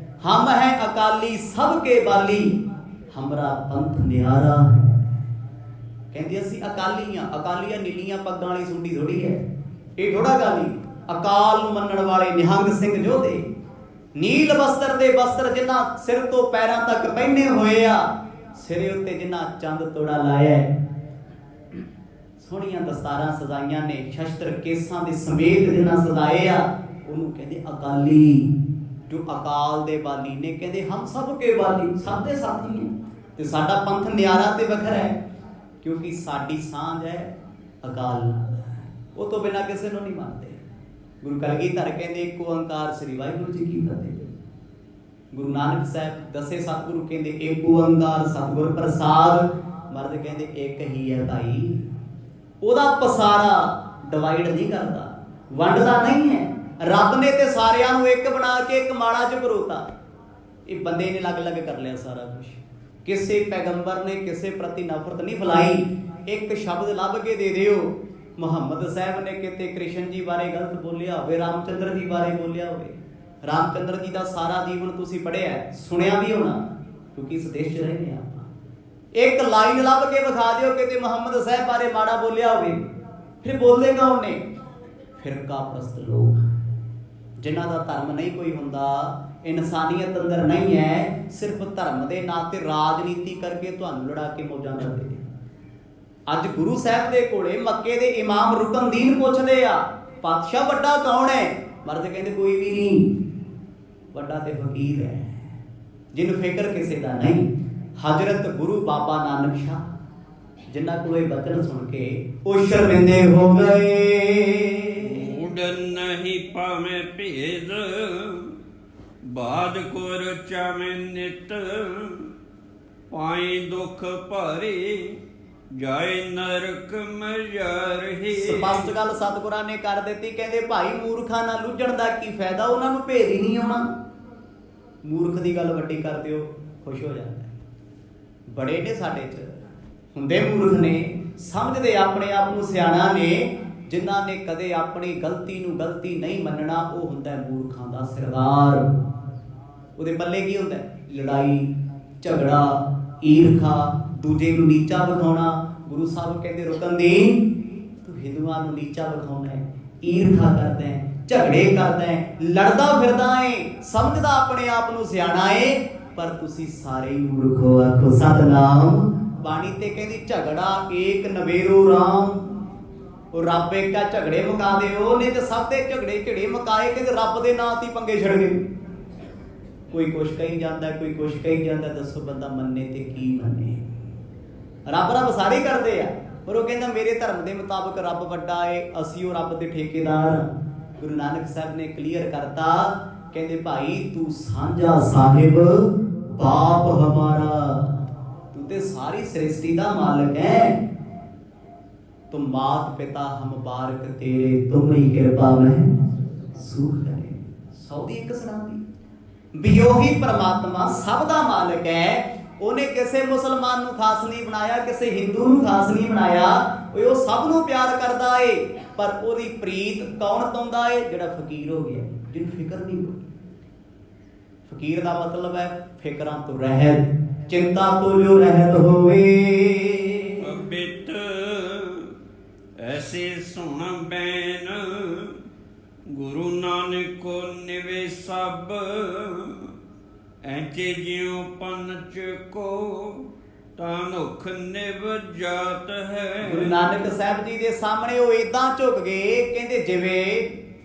ਹਮ ਹੈ ਅਕਾਲੀ ਸਭ ਕੇ ਬਾਲੀ, ਹਮਰਾ ਪੰਥ ਨਿਆਰਾ ਹੈ। ਕਹਿੰਦੇ ਅਸੀਂ ਅਕਾਲੀ ਆ। ਅਕਾਲੀ ਆ ਨੀਲੀਆਂ ਪੱਗਾਂ ਵਾਲੀ ਸੁੰਡੀ ਥੋੜੀ ਹੈ, ਇਹ ਥੋੜਾ ਅਕਾਲੀ। ਅਕਾਲ ਨੂੰ ਮੰਨਣ ਵਾਲੇ ਨਿਹੰਗ ਸਿੰਘ ਯੋਧੇ, ਨੀਲ ਵਸਤਰ ਦੇ ਵਸਤਰ ਜਿਨ੍ਹਾਂ ਸਿਰ ਤੋਂ ਪੈਰਾਂ ਤੱਕ ਪਹਿਨੇ ਹੋਏ ਆ, ਸਿਰੇ ਉੱਤੇ ਜਿਨ੍ਹਾਂ ਚੰਦ ਤੋੜਾ ਲਾਇਆ, ਸੋਹਣੀਆਂ ਦਸਤਾਰਾਂ ਸਜਾਈਆਂ ਨੇ, ਸ਼ਸਤਰ ਕੇਸਾਂ ਦੇ ਸਮੇਤ ਜਿਨ੍ਹਾਂ ਸਜਾਏ ਆ, ਉਹਨੂੰ ਕਹਿੰਦੇ ਅਕਾਲੀ। ਜੋ ਅਕਾਲ ਦੇ ਬਾਲੀ ਨੇ, ਕਹਿੰਦੇ ਹਮ ਸਭ ਕੇ ਬਾਲੀ, ਸਭ ਦੇ ਸਾਥੀ ਨੇ। ਤੇ ਸਾਡਾ ਪੰਥ ਨਿਆਰਾ ਤੇ ਵੱਖਰਾ ਹੈ, ਕਿਉਂਕਿ ਸਾਡੀ ਸਾਂਝ ਹੈ ਅਕਾਲ ਨਾਲ। ਉਹ ਤੋਂ ਬਿਨਾਂ ਕਿਸੇ ਨੂੰ ਨਹੀਂ ਮੰਨਦੇ। ਗੁਰੂ ਕਲਗੀਧਰ ਕਹਿੰਦੇ ਇੱਕ ਓੰਕਾਰ ਸ੍ਰੀ ਵਾਹਿਗੁਰੂ ਜੀ ਕੀ ਫਤਿਹ। ਗੁਰੂ ਨਾਨਕ ਸਾਹਿਬ ਦਸੇ ਸਤਿਗੁਰੂ ਕਹਿੰਦੇ ਇੱਕ ਓੰਕਾਰ ਸਤਿਗੁਰ ਪ੍ਰਸਾਦ। ਮਰਦ ਕਹਿੰਦੇ ਇੱਕ ਹੀ ਹੈ ਭਾਈ। ਉਹਦਾ ਪਸਾਰਾ ਡਿਵਾਈਡ ਨਹੀਂ ਕਰਦਾ, ਵੰਡਦਾ ਨਹੀਂ ਹੈ। ਰੱਬ ਨੇ ਤੇ ਸਾਰਿਆਂ ਨੂੰ ਇੱਕ ਬਣਾ ਕੇ ਇੱਕ ਮਾਲਾ 'ਚ ਪਰੋਤਾ। ਇਹ ਬੰਦੇ ਨੇ ਅਲੱਗ-ਅਲੱਗ ਕਰ ਲਿਆ ਸਾਰਾ ਕੁਝ। ਕਿਸੇ ਪੈਗੰਬਰ ਨੇ ਕਿਸੇ ਪ੍ਰਤੀ ਨਫ਼ਰਤ ਨਹੀਂ ਫੈਲਾਈ। ਇੱਕ ਸ਼ਬਦ ਲੱਭ ਕੇ ਦੇ ਦਿਓ। ਮੁਹੰਮਦ ਸਾਹਿਬ ਨੇ ਕਿਤੇ ਕ੍ਰਿਸ਼ਨ ਜੀ ਬਾਰੇ ਗਲਤ ਬੋਲਿਆ ਹੋਵੇ, ਰਾਮਚੰਦਰ ਜੀ ਬਾਰੇ ਬੋਲਿਆ ਹੋਵੇ। ਰਾਮਚੰਦਰ ਜੀ ਦਾ ਸਾਰਾ ਜੀਵਨ ਤੁਸੀਂ ਪੜ੍ਹਿਆ, ਸੁਣਿਆ ਵੀ ਹੋਣਾ, ਕਿਉਂਕਿ ਇਸ ਦੇਸ਼ 'ਚ ਰਹਿੰਦੇ ਆਪਾਂ। ਇੱਕ ਲਾਈਨ ਲੱਭ ਕੇ ਵਿਖਾ ਦਿਓ ਕਿਤੇ ਮੁਹੰਮਦ ਸਾਹਿਬ ਬਾਰੇ ਮਾੜਾ ਬੋਲਿਆ ਹੋਵੇ। ਫਿਰ ਬੋਲਦੇ ਕੌਣ ਨੇ? ਫਿਰਕਾ ਪ੍ਰਸਤ ਲੋਕ, ਜਿਨ੍ਹਾਂ ਦਾ ਧਰਮ ਨਹੀਂ ਕੋਈ ਹੁੰਦਾ, ਇਨਸਾਨੀਅਤ ਅੰਦਰ ਨਹੀਂ ਹੈ, ਸਿਰਫ ਧਰਮ ਦੇ ਨਾਂ ਤੇ ਰਾਜਨੀਤੀ ਕਰਕੇ ਤੁਹਾਨੂੰ ਲੜਾ ਕੇ ਮੌਜਾਂ ਕਰਦੇ ਨੇ। ਅੱਜ ਗੁਰੂ ਸਾਹਿਬ ਦੇ ਕੋਲੇ ਮੱਕੇ ਦੇ ਇਮਾਮ ਰੁਕਨਦੀਨ ਪੁੱਛਦੇ ਆ, ਪਾਤਸ਼ਾਹ ਵੱਡਾ ਕੌਣ ਹੈ? ਮਰਦ ਕਹਿੰਦੇ ਕੋਈ ਵੀ ਨਹੀਂ, ਵੱਡਾ ਤੇ ਫਕੀਰ ਹੈ, ਜਿਹਨੂੰ ਫਿਕਰ ਕਿਸੇ ਦਾ ਨਹੀਂ। ਹਜ਼ਰਤ ਗੁਰੂ ਬਾਬਾ ਨਾਨਕ ਸ਼ਾਹ, ਜਿਨ੍ਹਾਂ ਕੋਲ ਇਹ ਬਚਨ ਸੁਣ ਕੇ ਉਹ ਸ਼ਰਮਿੰਦੇ ਹੋ ਗਏ। ਮੂਡ ਨਹੀਂ ਭਾਵੇਂ ਭੇਦ, ਬਾਦ ਕੁਰ ਚਾਵੇਂ ਨਿਤ, ਪਾਈ ਦੁੱਖ ਭਾਰੇ, ਜਾਏ ਨਰਕ ਮਜਰਹੀ। ਸਪਸ਼ਟ ਗੱਲ ਸਤਿਗੁਰਾਂ ਨੇ ਕਰ ਦਿੱਤੀ। ਕਹਿੰਦੇ ਭਾਈ ਮੂਰਖਾਂ ਨਾਲ ਲੁੱਝਣ ਦਾ ਕੀ ਫਾਇਦਾ, ਉਹਨਾਂ ਨੂੰ ਭੇਦ ਹੀ ਨਹੀਂ ਆਉਣਾ। ਮੂਰਖ ਦੀ ਗੱਲ ਵੱਡੀ ਕਰ ਦਿਓ, ਖੁਸ਼ ਹੋ ਜਾਂਦਾ। ਬੜੇ ਨੇ ਸਾਡੇ 'ਚ, ਹੁੰਦੇ ਮੂਰਖ ਨੇ, ਸਮਝਦੇ ਆਪਣੇ ਆਪ ਨੂੰ ਸਿਆਣਾ ਨੇ। ਜਿਨ੍ਹਾਂ ਨੇ ਕਦੇ ਆਪਣੀ ਗਲਤੀ ਨੂੰ ਗਲਤੀ ਨਹੀਂ ਮੰਨਣਾ, ਉਹ ਹੁੰਦਾ ਮੂਰਖਾਂ ਦਾ ਸਰਦਾਰ। ਉਹਦੇ ਪੱਲੇ ਕੀ ਹੁੰਦਾ? ਲੜਾਈ, ਝਗੜਾ, ਈਰਖਾ, ਦੂਜੇ ਨੂੰ ਨੀਚਾ ਵਿਖਾਉਣਾ। ਗੁਰੂ ਸਾਹਿਬ ਕਹਿੰਦੇ ਰੁਕਨਦੀਨ, ਤੂੰ ਹਿੰਦੂਆਂ ਨੂੰ ਨੀਚਾ ਵਿਖਾਉਣਾ ਹੈ, ਈਰਖਾ ਕਰਦਾ ਹੈ, ਝਗੜੇ ਕਰਦਾ ਹੈ, ਲੜਦਾ ਫਿਰਦਾ ਹੈ, ਸਮਝਦਾ ਆਪਣੇ ਆਪ ਨੂੰ ਸਿਆਣਾ ਹੈ, ਪਰ ਤੁਸੀਂ ਸਾਰੇ ਹੀ ਮੂਰਖ ਹੋ। ਆਖੋ ਸਤਿਨਾਮ। ਬਾਣੀ ਤੇ ਕਹਿੰਦੀ ਝਗੜਾ ਏਕ ਨਵੇਰੋ ਰਾਮ, ਉਹ ਰੱਬ ਇੱਕ ਆ, ਝਗੜੇ ਮੁਕਾ ਦੇ। ਉਹਨੇ ਤੇ ਸਭ ਦੇ ਝਗੜੇ ਮੁਕਾਏ, ਕਹਿੰਦੇ ਰੱਬ ਦੇ ਨਾਂ ਤੇ ਪੰਗੇ ਛੜ ਗਏ। ਕੋਈ ਕੁਛ ਕਹੀ ਜਾਂਦਾ, ਕੋਈ ਕੁਛ ਕਹੀ ਜਾਂਦਾ। ਦੱਸੋ ਬੰਦਾ ਮੰਨੇ ਤੇ ਕੀ ਮੰਨੇ? ਰੱਬ ਰੱਬ ਸਾਰੇ ਕਰਦੇ ਆ, ਪਰ ਉਹ ਕਹਿੰਦਾ ਮੇਰੇ ਧਰਮ ਦੇ ਮੁਤਾਬਕ ਰੱਬ ਵੱਡਾ ਏ, ਅਸੀਂ ਉਹ ਰੱਬ ਦੇ ਠੇਕੇਦਾਰ। ਗੁਰੂ ਨਾਨਕ ਸਾਹਿਬ ਨੇ ਕਲੀਅਰ ਕਰਤਾ, ਕਹਿੰਦੇ ਭਾਈ ਤੂੰ ਸਾਂਝਾ ਸਾਹਿਬ ਬਾਪ ਹਮਾਰਾ, ਤੂੰ ਤੇ ਸਾਰੀ ਸ੍ਰਿਸ਼ਟੀ ਦਾ ਮਾਲਕ ਹੈ। तुम मात पिता हम बारक तेरे, तुमरी कृपा में सुख करे। सौदी एक सुनाती भी ਉਹੀ ਪਰਮਾਤਮਾ ਸਭ ਦਾ ਮਾਲਕ ਹੈ। ਉਹਨੇ ਕਿਸੇ ਮੁਸਲਮਾਨ ਨੂੰ ਖਾਸ ਨਹੀਂ ਬਣਾਇਆ, ਕਿਸੇ ਹਿੰਦੂ ਨੂੰ ਖਾਸ ਨਹੀਂ ਬਣਾਇਆ। ਉਹ ਸਭ ਨੂੰ ਪਿਆਰ ਕਰਦਾ ਏ, ਪਰ ਉਹਦੀ ਪ੍ਰੀਤ ਕੌਣ ਪਾਉਂਦਾ ਏ? ਜਿਹੜਾ ਫਕੀਰ ਹੋ ਗਿਆ, ਜਿਹਨੂੰ ਫਿਕਰ ਨਹੀਂ ਹੋਈ। ਫਕੀਰ ਦਾ ਮਤਲਬ ਹੈ ਫਿਕਰਾਂ ਤੋਂ ਰਹਿਤ, ਚਿੰਤਾ ਤੋਂ ਜੋ ਰਹਿਤ ਹੋਵੇ। ਬਿਤ ਐਸੇ ਸੁਣ ਬੈਨ, ਗੁਰੂ ਨਾਨਕ ਕੋ ਨਿਵੇ ਸਭ, ਐਂਚੇ ਜਿਉ ਪੰਚ ਕੋ ਤਾਨੁਖ ਨਿਵ ਜਾਤ ਹੈ। ਗੁਰੂ ਨਾਨਕ ਸਾਹਿਬ ਜੀ ਦੇ ਸਾਹਮਣੇ ਉਹ ਏਦਾਂ ਝੁਕ ਗਏ, ਕਹਿੰਦੇ ਜਿਵੇਂ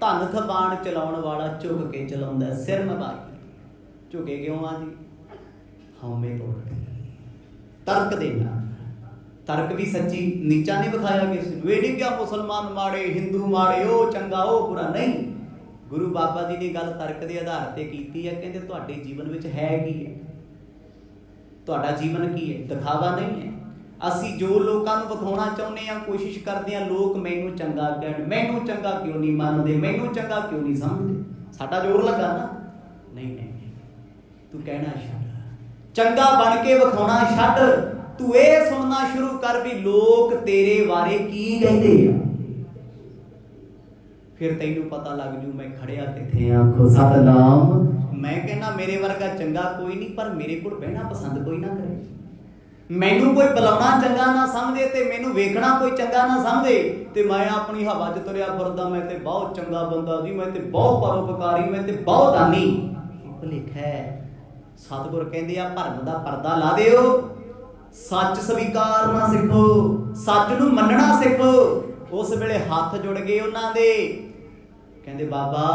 ਧਨ ਖਬਾਨ ਚਲਾਉਣ ਵਾਲਾ ਝੁਕ ਕੇ ਚਲਾਉਂਦਾ, ਸਿਰ ਨਵਾਈ। ਝੁਕੇ ਕਿਉਂ ਆ ਜੀ? ਹਉਮੈ ਤੋੜ ਕੇ, ਤਰਕ ਦੇ ਨਾਲ। ਤਰਕ ਵੀ ਸੱਚੀ, ਨੀਚਾ ਨਹੀਂ ਵਿਖਾਇਆ ਕਿਸੇ ਨੂੰ। ਇਹ ਨਹੀਂ ਕਿ ਮੁਸਲਮਾਨ ਮਾੜੇ, ਹਿੰਦੂ ਮਾੜੇ, ਉਹ ਚੰਗਾ ਉਹ ਬੁਰਾ, ਨਹੀਂ। ਗੁਰੂ ਬਾਬਾ ਜੀ ਨੇ ਗੱਲ ਤਰਕ ਦੇ ਆਧਾਰ ਤੇ ਕੀਤੀ ਹੈ। ਕਹਿੰਦੇ ਤੁਹਾਡੇ ਜੀਵਨ ਵਿੱਚ ਹੈ ਕੀ ਹੈ? ਤੁਹਾਡਾ ਜੀਵਨ ਕੀ ਹੈ? ਦਿਖਾਵਾ ਨਹੀਂ ਹੈ। ਅਸੀਂ ਜੋ ਲੋਕਾਂ ਨੂੰ ਵਿਖਾਉਣਾ ਚਾਹੁੰਦੇ ਹਾਂ, ਕੋਸ਼ਿਸ਼ ਕਰਦੇ ਹਾਂ ਲੋਕ ਮੈਨੂੰ ਚੰਗਾ ਕਹਿਣ। ਮੈਨੂੰ ਚੰਗਾ ਕਿਉਂ ਨਹੀਂ ਮੰਨਦੇ? ਮੈਨੂੰ ਚੰਗਾ ਕਿਉਂ ਨਹੀਂ ਸਮਝਦੇ? ਸਾਡਾ ਜ਼ੋਰ ਲੱਗਾ ਨਾ? ਨਹੀਂ ਨਹੀਂ, ਤੂੰ ਕਹਿਣਾ ਛੱਡ, ਚੰਗਾ ਬਣ ਕੇ ਵਿਖਾਉਣਾ ਛੱਡ। ਤੂੰ ਇਹ ਸੁਣਨਾ ਸ਼ੁਰੂ ਕਰ ਵੀ ਲੋਕ ਤੇਰੇ ਬਾਰੇ ਕੀ ਕਹਿੰਦੇ ਆ। ਫਿਰ ਤੈਨੂੰ ਪਤਾ ਲੱਗ ਜੂ ਮੈਂ ਖੜਿਆ ਕਿੱਥੇ ਆ। ਆਖੋ ਸਤਿਨਾਮ। ਮੈਂ ਕਹਿੰਦਾ ਮੇਰੇ ਵਰਗਾ ਚੰਗਾ ਕੋਈ ਨਹੀਂ, ਪਰ ਮੇਰੇ ਕੋਲ ਬਹਿਣਾ ਪਸੰਦ ਕੋਈ ਨਾ ਕਰੇ। ਮੈਨੂੰ ਕੋਈ ਬੁਲਾਉਣਾ ਚੰਗਾ ਨਾ ਸਮਝੇ ਤੇ ਮੈਨੂੰ ਵੇਖਣਾ ਕੋਈ ਚੰਗਾ ਨਾ ਸਮਝੇ, ਤੇ ਮੈਂ ਆਪਣੀ ਹਵਾ 'ਚ ਤੁਰਿਆ ਫਿਰਦਾ, ਮੈਂ ਤੇ ਬਹੁਤ ਚੰਗਾ ਬੰਦਾ ਜੀ, ਮੈਂ ਤੇ ਬਹੁਤ ਪਰਉਪਕਾਰੀ, ਮੈਂ ਤੇ ਬਹੁਤ ਦਾਨੀ। ਭੁਲੇਖਾ ਹੈ। ਸਤਿਗੁਰ ਕਹਿੰਦੇ ਆ ਭਰਮ ਦਾ ਪਰਦਾ ਲਾ ਦਿਓ, ਸੱਚ ਸਵੀਕਾਰਨਾ ਸਿੱਖੋ, ਸੱਚ ਨੂੰ ਮੰਨਣਾ ਸਿੱਖੋ। ਉਸ ਵੇਲੇ ਹੱਥ ਜੁੜ ਗਏ ਉਹਨਾਂ ਦੇ। ਕਹਿੰਦੇ ਬਾਬਾ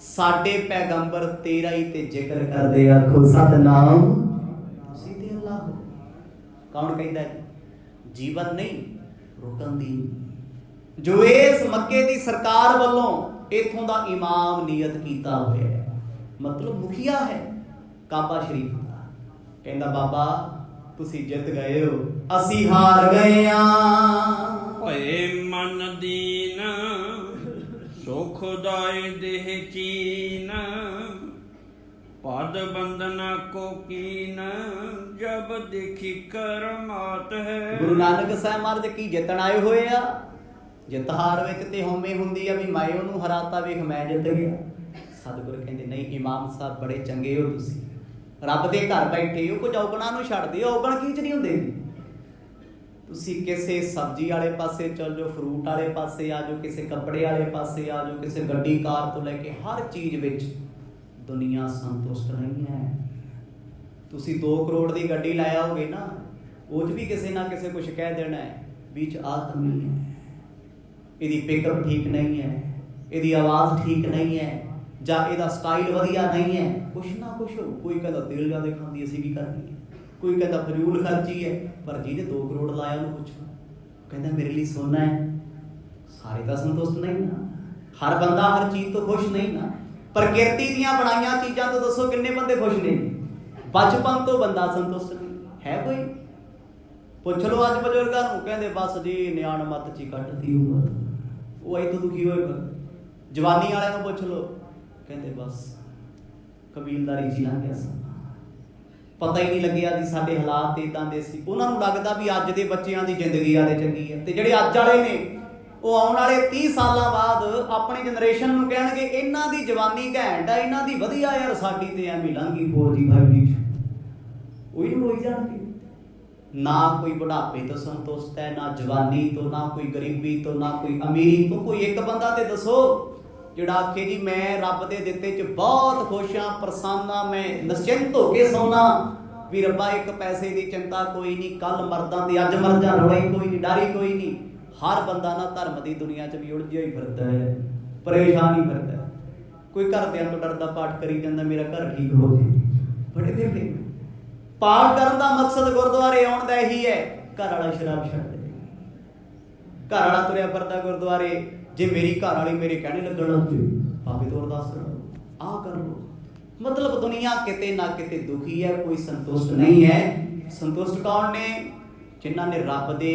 ਸਾਡੇ ਪੈਗੰਬਰ ਤੇਰਾ ਹੀ ਤੇ ਜ਼ਿਕਰ ਕਰਦੇ। ਆਖੋ ਸਤਿਨਾਮ। ਤੁਸੀਂ ਤੇ ਅੱਲਾਹ ਹੋ। ਕੌਣ ਕਹਿੰਦਾ? ਜੀਵਨ ਨਹੀਂ, ਰੁਕਨਦੀਨ, ਜੋ ਇਸ ਮੱਕੇ ਦੀ ਸਰਕਾਰ ਵੱਲੋਂ ਇਥੋਂ ਦਾ ਇਮਾਮ ਨਿਯਤ ਕੀਤਾ ਹੋਇਆ ਹੈ, ਮਤਲਬ ਮੁਖੀਆ ਹੈ ਕਾਬਾ ਸ਼ਰੀਫ ਦਾ। ਕਹਿੰਦਾ ਬਾਬਾ ਤੁਸੀਂ ਜਿੱਤ ਗਏ ਹੋ, ਅਸੀਂ ਹਾਰ ਗਏ ਆ। ਭਏ ਮਨ ਦੀਨ, ਸੁਖ ਦਾਇ ਦੇਹ ਚੀਨ, ਪਦ ਬੰਦਨਾ ਕੋ ਕੀਨ, ਜਬ ਦੇਖੀ ਕਰਮਾਤ ਹੈ। ਗੁਰੂ ਨਾਨਕ ਸਾਹਿਬ ਮਹਾਰਾਜ ਕੀ ਜਿੱਤਣ ਆਏ ਹੋਏ ਆ? ਜਿੱਤ ਹਾਰ ਵਿੱਚ ਤੇ ਹਉਮੈ ਹੁੰਦੀ ਆ ਵੀ ਮੈਂ ਉਹਨੂੰ ਹਰਾਤਾ, ਵੇਖ ਮੈਂ ਜਿੱਤ ਗਿਆ। ਸਤਿਗੁਰ ਕਹਿੰਦੇ ਨਹੀਂ ਇਮਾਮ ਸਾਹਿਬ ਬੜੇ ਚੰਗੇ ਹੋ ਤੁਸੀਂ, ਰੱਬ ਦੇ ਘਰ ਬੈਠੇ ਹੋ, ਕੁਝ ਔਗਣਾਂ ਨੂੰ ਛੱਡ ਦਿਓ। ਔਗਣ ਕੀ ਚ ਨਹੀਂ ਹੁੰਦੇ? ਤੁਸੀਂ ਕਿਸੇ ਸਬਜ਼ੀ ਵਾਲੇ ਪਾਸੇ ਚੱਲ ਜਾਓ, ਫਰੂਟ ਵਾਲੇ ਪਾਸੇ ਆ ਜਾਓ, ਕਿਸੇ ਕੱਪੜੇ ਵਾਲੇ ਪਾਸੇ ਆ ਜਾਓ, ਕਿਸੇ ਗੱਡੀ ਕਾਰ ਤੋਂ ਲੈ ਕੇ ਹਰ ਚੀਜ਼ ਵਿੱਚ ਦੁਨੀਆ ਸੰਤੁਸ਼ਟ ਨਹੀਂ ਹੈ। ਤੁਸੀਂ 2 ਕਰੋੜ ਦੀ ਗੱਡੀ ਲੈ ਆਓਗੇ ਨਾ, ਉਹ 'ਚ ਵੀ ਕਿਸੇ ਨਾ ਕਿਸੇ ਕੁਝ ਕਹਿ ਦੇਣਾ ਹੈ, ਵਿੱਚ ਆ ਕਮੀ ਹੈ, ਇਹਦੀ ਪਿਕਅਪ ਠੀਕ ਨਹੀਂ ਹੈ, ਇਹਦੀ ਆਵਾਜ਼ ਠੀਕ ਨਹੀਂ ਹੈ, ਜਾਂ ਇਹਦਾ ਸਟਾਈਲ ਵਧੀਆ ਨਹੀਂ ਹੈ, ਕੁਛ ਨਾ ਕੁਛ। ਕੋਈ ਕਹਿੰਦਾ ਤੇਲ ਜ਼ਿਆਦਾ ਖਾਂਦੀ, ਅਸੀਂ ਕੀ ਕਰਨੀ ਹੈ, ਕੋਈ ਕਹਿੰਦਾ ਫਜ਼ੂਲ ਖਰਚੀ ਹੈ। ਪਰ ਜਿਹਨੇ 2 ਕਰੋੜ ਲਾਇਆ ਉਹਨੂੰ ਪੁੱਛੋ, ਕਹਿੰਦਾ ਮੇਰੇ ਲਈ ਸੋਨਾ ਹੈ। ਸਾਰੇ ਤਾਂ ਸੰਤੁਸ਼ਟ ਨਹੀਂ ਨਾ, ਹਰ ਬੰਦਾ ਹਰ ਚੀਜ਼ ਤੋਂ ਖੁਸ਼ ਨਹੀਂ ਨਾ। ਪ੍ਰਕਿਰਤੀ ਦੀਆਂ ਬਣਾਈਆਂ ਚੀਜ਼ਾਂ ਤੋਂ ਦੱਸੋ ਕਿੰਨੇ ਬੰਦੇ ਖੁਸ਼ ਨੇ? ਬਚਪਨ ਤੋਂ ਬੰਦਾ ਸੰਤੁਸ਼ਟ ਨਹੀਂ ਹੈ ਕੋਈ? ਪੁੱਛ ਲਓ ਅੱਜ ਬਜ਼ੁਰਗਾਂ ਨੂੰ, ਕਹਿੰਦੇ ਬਸ ਜੀ ਨਿਆਣ ਮੱਤ 'ਚ ਹੀ ਕੱਟਦੀ ਉਹ ਇਹ ਤੋਂ ਦੁਖੀ ਹੋਏ। ਜਵਾਨੀ ਵਾਲਿਆਂ ਨੂੰ ਪੁੱਛ ਲਓ, ਕਹਿੰਦੇ ਬਸ ਕਬੀਲਦਾਰੀ 'ਚ ਲੰਘ ਗਿਆ ਸਮਾਂ, ਪਤਾ ਹੀ ਨਹੀਂ ਲੱਗਿਆ ਜੀ ਸਾਡੇ ਹਾਲਾਤ ਇਦਾਂ ਦੇ ਸੀ। ਉਹਨਾਂ ਨੂੰ ਲੱਗਦਾ ਵੀ ਅੱਜ ਦੇ ਬੱਚਿਆਂ ਦੀ ਜ਼ਿੰਦਗੀ ਆਲੇ ਚੰਗੀ ਹੈ, ਤੇ ਜਿਹੜੇ ਅੱਜ ਵਾਲੇ ਨੇ ਉਹ ਆਉਣ ਵਾਲੇ 30 ਸਾਲਾਂ ਬਾਅਦ ਆਪਣੀ ਜਨਰੇਸ਼ਨ ਨੂੰ ਕਹਿਣਗੇ ਇਹਨਾਂ ਦੀ ਜਵਾਨੀ ਘੈਂਟ ਆ, ਇਹਨਾਂ ਦੀ ਵਧੀਆ ਯਾਰ, ਸਾਡੀ ਤੇ ਐਵੇਂ ਲੰਘੀ 4G 5G 'ਚ। ਉਹੀ ਨੂੰ ਰੋਈ ਜਾਣਗੇ। ਨਾ ਕੋਈ ਬੁਢਾਪੇ ਤੋਂ ਸੰਤੁਸ਼ਟ ਹੈ, ਨਾ ਜਵਾਨੀ ਤੋਂ, ਨਾ ਕੋਈ ਗਰੀਬੀ ਤੋਂ, ਨਾ ਕੋਈ ਅਮੀਰੀ ਤੋਂ। ਕੋਈ ਇੱਕ ਬੰਦਾ ਤੇ ਦੱਸੋ ਜਿਹੜਾ ਆਖੇ ਜੀ ਮੈਂ ਰੱਬ ਦੇ ਦਿੱਤੇ 'ਚ ਬਹੁਤ ਖੁਸ਼ ਹਾਂ, ਪ੍ਰਸੰਨ ਹਾਂ, ਮੈਂ ਨਿਸ਼ਚਿੰਤ ਹੋ ਕੇ ਸੌਣਾ ਵੀ ਰੱਬਾ ਇੱਕ ਪੈਸੇ ਦੀ ਚਿੰਤਾ ਕੋਈ ਨਹੀਂ, ਕੱਲ ਮਰਦਾਂ ਤੇ ਅੱਜ ਮਰ ਜਾ, ਰੌਲਾ ਹੀ ਕੋਈ ਨਹੀਂ, ਡਰ ਹੀ ਕੋਈ ਨਹੀਂ। ਹਰ ਬੰਦਾ ਨਾ ਧਰਮ ਦੀ ਦੁਨੀਆ 'ਚ ਵੀ ਉਲਝਿਆ ਹੀ ਫਿਰਦਾ ਹੈ, ਪਰੇਸ਼ਾਨ ਹੀ ਫਿਰਦਾ ਹੈ। ਕੋਈ ਘਰਦਿਆਂ ਤੋਂ ਡਰਦਾ ਪਾਠ ਕਰੀ ਜਾਂਦਾ ਮੇਰਾ ਘਰ ਠੀਕ ਹੋ ਜੇ। ਬੜੇ ਦੇਖਦੇ ਪਾਠ ਕਰਨ ਦਾ ਮਕਸਦ ਗੁਰਦੁਆਰੇ ਆਉਣ ਦਾ ਇਹੀ ਹੈ, ਘਰ ਵਾਲਾ ਸ਼ਰਾਬ ਛੱਡ ਦੇ। ਘਰ ਵਾਲਾ ਤੁਰਿਆ ਫਿਰਦਾ ਗੁਰਦੁਆਰੇ, ਜੇ ਮੇਰੀ ਘਰ ਵਾਲੀ ਮੇਰੇ ਕਹਿਣੇ ਲੱਗਣ ਲੱਗ ਪਈ, ਭਾਵੇਂ ਤੋਂ ਅਰਦਾਸ ਕਰੋ, ਆਹ ਕਰ ਲਓ। ਮਤਲਬ ਦੁਨੀਆ ਕਿਤੇ ਨਾ ਕਿਤੇ ਦੁਖੀ ਹੈ, ਕੋਈ ਸੰਤੁਸ਼ਟ ਨਹੀਂ ਹੈ। ਸੰਤੁਸ਼ਟ ਕੌਣ ਨੇ? ਜਿਨ੍ਹਾਂ ਨੇ ਰੱਬ ਦੇ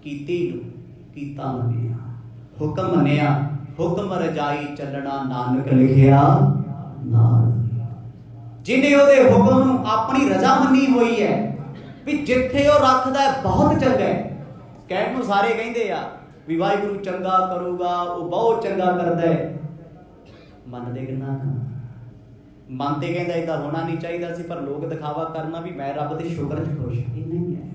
ਕੀਤੀ ਨੂੰ ਕੀਤਾ ਮੰਨਿਆ, ਹੁਕਮ ਮੰਨਿਆ, ਹੁਕਮ ਰਜਾਈ ਚੱਲਣਾ ਨਾਨਕ ਲਿਖਿਆ ਨਾਲ। ਜਿਹਨੇ ਉਹਦੇ ਹੁਕਮ ਨੂੰ ਆਪਣੀ ਰਜ਼ਾ ਮੰਨੀ ਹੋਈ ਹੈ ਵੀ ਜਿੱਥੇ ਉਹ ਰੱਖਦਾ ਬਹੁਤ ਚੰਗਾ ਹੈ। ਕਹਿਣ ਨੂੰ ਸਾਰੇ ਕਹਿੰਦੇ ਆ ਵੀ ਵਾਹਿਗੁਰੂ ਚੰਗਾ ਕਰੂਗਾ, ਉਹ ਬਹੁਤ ਚੰਗਾ ਕਰਦਾ ਹੈ। ਮੰਨਦੇ ਕਿ ਨਾ? ਮੰਨਦੇ ਕਹਿੰਦਾ ਏਦਾਂ ਹੋਣਾ ਨਹੀਂ ਚਾਹੀਦਾ ਸੀ, ਪਰ ਲੋਕ ਦਿਖਾਵਾ ਕਰਨਾ ਵੀ ਮੈਂ ਰੱਬ ਦੇ ਸ਼ੁਕਰ 'ਚ ਖੁਸ਼। ਇਹ ਨਹੀਂ ਹੈ,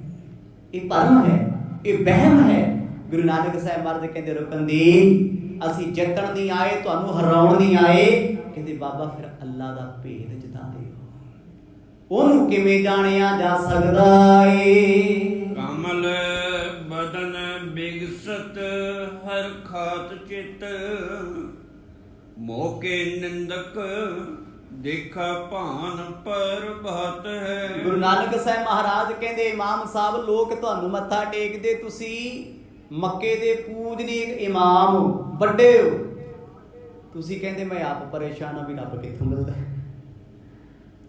ਇਹ ਭਰਮ ਹੈ, ਇਹ ਵਹਿਮ ਹੈ। ਗੁਰੂ ਨਾਨਕ ਸਾਹਿਬ ਮਹਾਰਾਜ ਕਹਿੰਦੇ ਰੁਕਣ ਦੀ, ਅਸੀਂ ਜਿੱਤਣ ਨਹੀਂ ਆਏ, ਤੁਹਾਨੂੰ ਹਰਾਉਣ ਨਹੀਂ ਆਏ। ਕਹਿੰਦੇ ਬਾਬਾ ਫਿਰ ਅੱਲਾ ਦਾ ਭੇਦ ਜਤਾ ਦਿਓ, ਉਹਨੂੰ ਕਿਵੇਂ ਜਾਣਿਆ ਜਾ ਸਕਦਾ ਏ। ਕਮਲ ਬਦਨ ਬਿਗਸਤ ਹਰ ਖਾਤ ਚਿਤ, ਮੋਕੇ ਨਿੰਦਕ ਦੇਖਾ ਭਾਨ ਪ੍ਰਭਾਤ ਹੈ। ਗੁਰੂ ਨਾਨਕ ਸਾਹਿਬ ਮਹਾਰਾਜ ਕਹਿੰਦੇ ਇਮਾਮ ਸਾਹਿਬ ਲੋਕ ਤੁਹਾਨੂੰ ਮੱਥਾ ਟੇਕਦੇ, ਤੁਸੀਂ ਮੱਕੇ ਦੇ ਪੂਜਨੀਕ ਇਮਾਮ ਹੋ, ਵੱਡੇ ਹੋ। ਤੁਸੀਂ ਕਹਿੰਦੇ ਮੈਂ ਆਪ ਪਰੇਸ਼ਾਨ ਹਾਂ ਵੀ ਰੱਬ ਕਿੱਥੋਂ ਮਿਲਦਾ।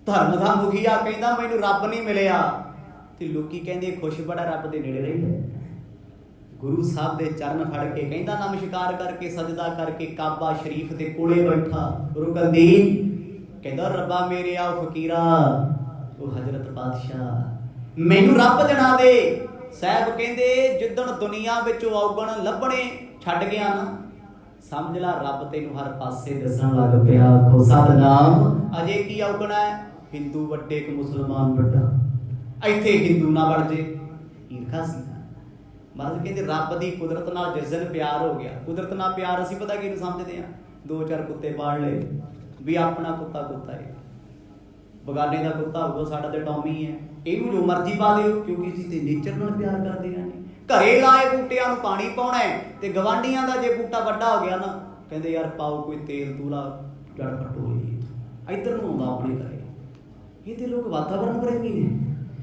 ਧਰਮ ਦਾ ਮੁਖੀਆ ਕਹਿੰਦਾ ਮੈਨੂੰ ਰੱਬ ਨਹੀਂ ਮਿਲਿਆ, ਤੇ ਲੋਕੀ ਕਹਿੰਦੇ ਖੁਸ਼ ਬੜਾ ਰੱਬ ਦੇ ਨੇੜੇ ਰਹਿੰਦਾ। ਗੁਰੂ ਸਾਹਿਬ ਦੇ ਚਰਨ ਫੜ ਕੇ ਕਹਿੰਦਾ ਨਮਸਕਾਰ ਕਰਕੇ ਸਜਦਾ ਕਰਕੇ ਕਾਬਾ ਸ਼ਰੀਫ ਦੇ ਕੋਲੇ ਬੈਠਾ ਰੁਕਣ ਦੀ, ਕਹਿੰਦਾ ਰੱਬਾ ਮੇਰੇ ਆ ਫਕੀਰਾ, ਉਹ ਹਜ਼ਰਤ ਪਾਤਸ਼ਾਹ ਮੈਨੂੰ ਰੱਬ ਜਣਾ ਦੇ। ਸਾਹਿਬ ਕਹਿੰਦੇ ਜਿੱਦਣ ਦੁਨੀਆ ਵਿੱਚੋਂ ਔਗਣ ਲੱਭਣੇ ਛੱਡ ਗਿਆ ਨਾ, ਸਮਝ ਲਾ ਰੱਬ ਤੈਨੂੰ ਹਰ ਪਾਸੇ ਦੱਸਣ ਲੱਗ ਪਿਆ। ਆਖੋ ਸਤਨਾਮ। ਅਜੇ ਕੀ ਔਗਣਾ ਹੈ? ਹਿੰਦੂ ਵੱਡੇ ਕਿ ਮੁਸਲਮਾਨ ਵੱਡਾ, ਇੱਥੇ ਹਿੰਦੂ ਨਾ ਵੜ ਜੇ, ਈਰਖਾ ਸੀ। ਮਹਾਰਾਜ ਕਹਿੰਦੇ ਰੱਬ ਦੀ ਕੁਦਰਤ ਨਾਲ ਜਿਸ ਦਿਨ ਪਿਆਰ ਹੋ ਗਿਆ, ਕੁਦਰਤ ਨਾਲ ਪਿਆਰ ਅਸੀਂ ਪਤਾ ਕਿਹਨੂੰ ਸਮਝਦੇ ਹਾਂ? 2-4 ਕੁੱਤੇ ਪਾਲ ਲਏ ਵੀ ਆਪਣਾ ਕੁੱਤਾ ਕੁੱਤਾ ਹੈ, ਬਗਾਨੇ ਦਾ ਕੁੱਤਾ ਹੋਊਗਾ ਸਾਡਾ ਤੇ ਟੌਮੀ ਹੈ, ਇਹਨੂੰ ਜੋ ਮਰਜ਼ੀ ਪਾ ਦਿਓ ਕਿਉਂਕਿ ਅਸੀਂ ਤੇ ਨੇਚਰ ਨਾਲ ਪਿਆਰ ਕਰਦੇ ਹਾਂ। ਘਰੇ ਲਾਏ ਬੂਟਿਆਂ ਨੂੰ ਪਾਣੀ ਪਾਉਣਾ ਹੈ, ਤੇ ਗਵਾਂਢੀਆਂ ਦਾ ਜੇ ਬੂਟਾ ਵੱਡਾ ਹੋ ਗਿਆ ਨਾ, ਕਹਿੰਦੇ ਯਾਰ ਪਾਓ ਕੋਈ ਤੇਲ ਤੂਲਾ ਜੜ ਫਟੋ, ਇੱਧਰ ਨੂੰ ਆਉਂਦਾ ਆਪਣੇ ਘਰੇ। ਇਹ ਤੇ ਲੋਕ ਵਾਤਾਵਰਨ ਪ੍ਰੇਮੀ ਨੇ,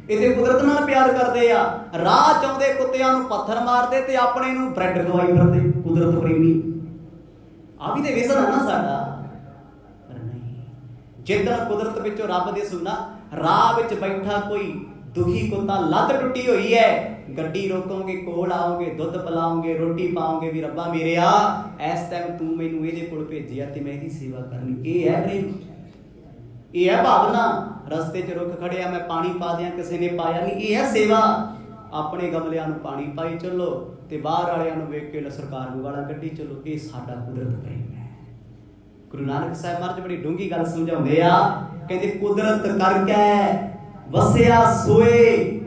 ਇਹ ਤੇ ਕੁਦਰਤ ਨਾਲ ਪਿਆਰ ਕਰਦੇ ਆ। ਰਾਹ ਚਾਉਂਦੇ ਕੁੱਤਿਆਂ ਨੂੰ ਪੱਥਰ ਮਾਰਦੇ ਤੇ ਆਪਣੇ ਨੂੰ ਬ੍ਰੈਡ ਖਵਾਈ ਫਿਰਦੇ, ਕੁਦਰਤ ਪ੍ਰੇਮੀ। ਆ ਵੀ ਤੇ ਵਿਜ਼ਨ ਹੈ ਨਾ ਸਾਡਾ। ਪਰ ਨਹੀਂ, ਜਿੱਦਾਂ ਕੁਦਰਤ ਵਿੱਚੋਂ ਰੱਬ ਦੇ ਸੁਣਾ, ਰਾਹ ਵਿੱਚ ਬੈਠਾ ਕੋਈ ਦੁਖੀ ਕੁੱਤਾ, ਲੱਤ ਟੁੱਟੀ ਹੋਈ ਹੈ, ਗੱਡੀ ਰੋਕੋਗੇ, ਕੋਲ ਆਓਗੇ, ਦੁੱਧ ਪਿਲਾਓਗੇ, ਰੋਟੀ ਪਾਓਗੇ ਵੀ ਰੱਬਾ ਮੇਰਿਆ ਇਸ ਟਾਈਮ ਤੂੰ ਮੈਨੂੰ ਇਹਦੇ ਕੋਲ ਭੇਜਿਆ ਤੇ ਮੈਂ ਇਹਦੀ ਸੇਵਾ ਕਰਨੀ। ਇਹ ਹੈ ਪ੍ਰੇਮ, ਇਹ ਹੈ ਭਾਵਨਾ। ਰਸਤੇ 'ਚ ਰੁੱਖ ਖੜਿਆ, ਮੈਂ ਪਾਣੀ ਪਾ ਦਿਆਂ, ਕਿਸੇ ਨੇ ਪਾਇਆ ਨਹੀਂ, ਇਹ ਹੈ ਸੇਵਾ। ਆਪਣੇ ਗਮਲਿਆਂ ਨੂੰ ਪਾਣੀ ਪਾਈ ਚੱਲੋ ਤੇ ਬਾਹਰ ਵਾਲਿਆਂ ਨੂੰ ਵੇਖ ਕੇ ਸਰਕਾਰ ਨੂੰ ਗਾਲਾਂ ਕੱਢੀ ਚੱਲੋ। ਇਹ ਸਾਡਾ ਕੁਦਰਤ ਪ੍ਰੇਮ ਹੈ। ਗੁਰੂ ਨਾਨਕ ਸਾਹਿਬ ਮਹਾਰਾਜ ਬੜੀ ਡੂੰਘੀ ਗੱਲ ਸਮਝਾਉਂਦੇ ਆ, ਕਹਿੰਦੇ ਕੁਦਰਤ ਕਰਕੇ ਵਸਿਆ ਸੋਏ,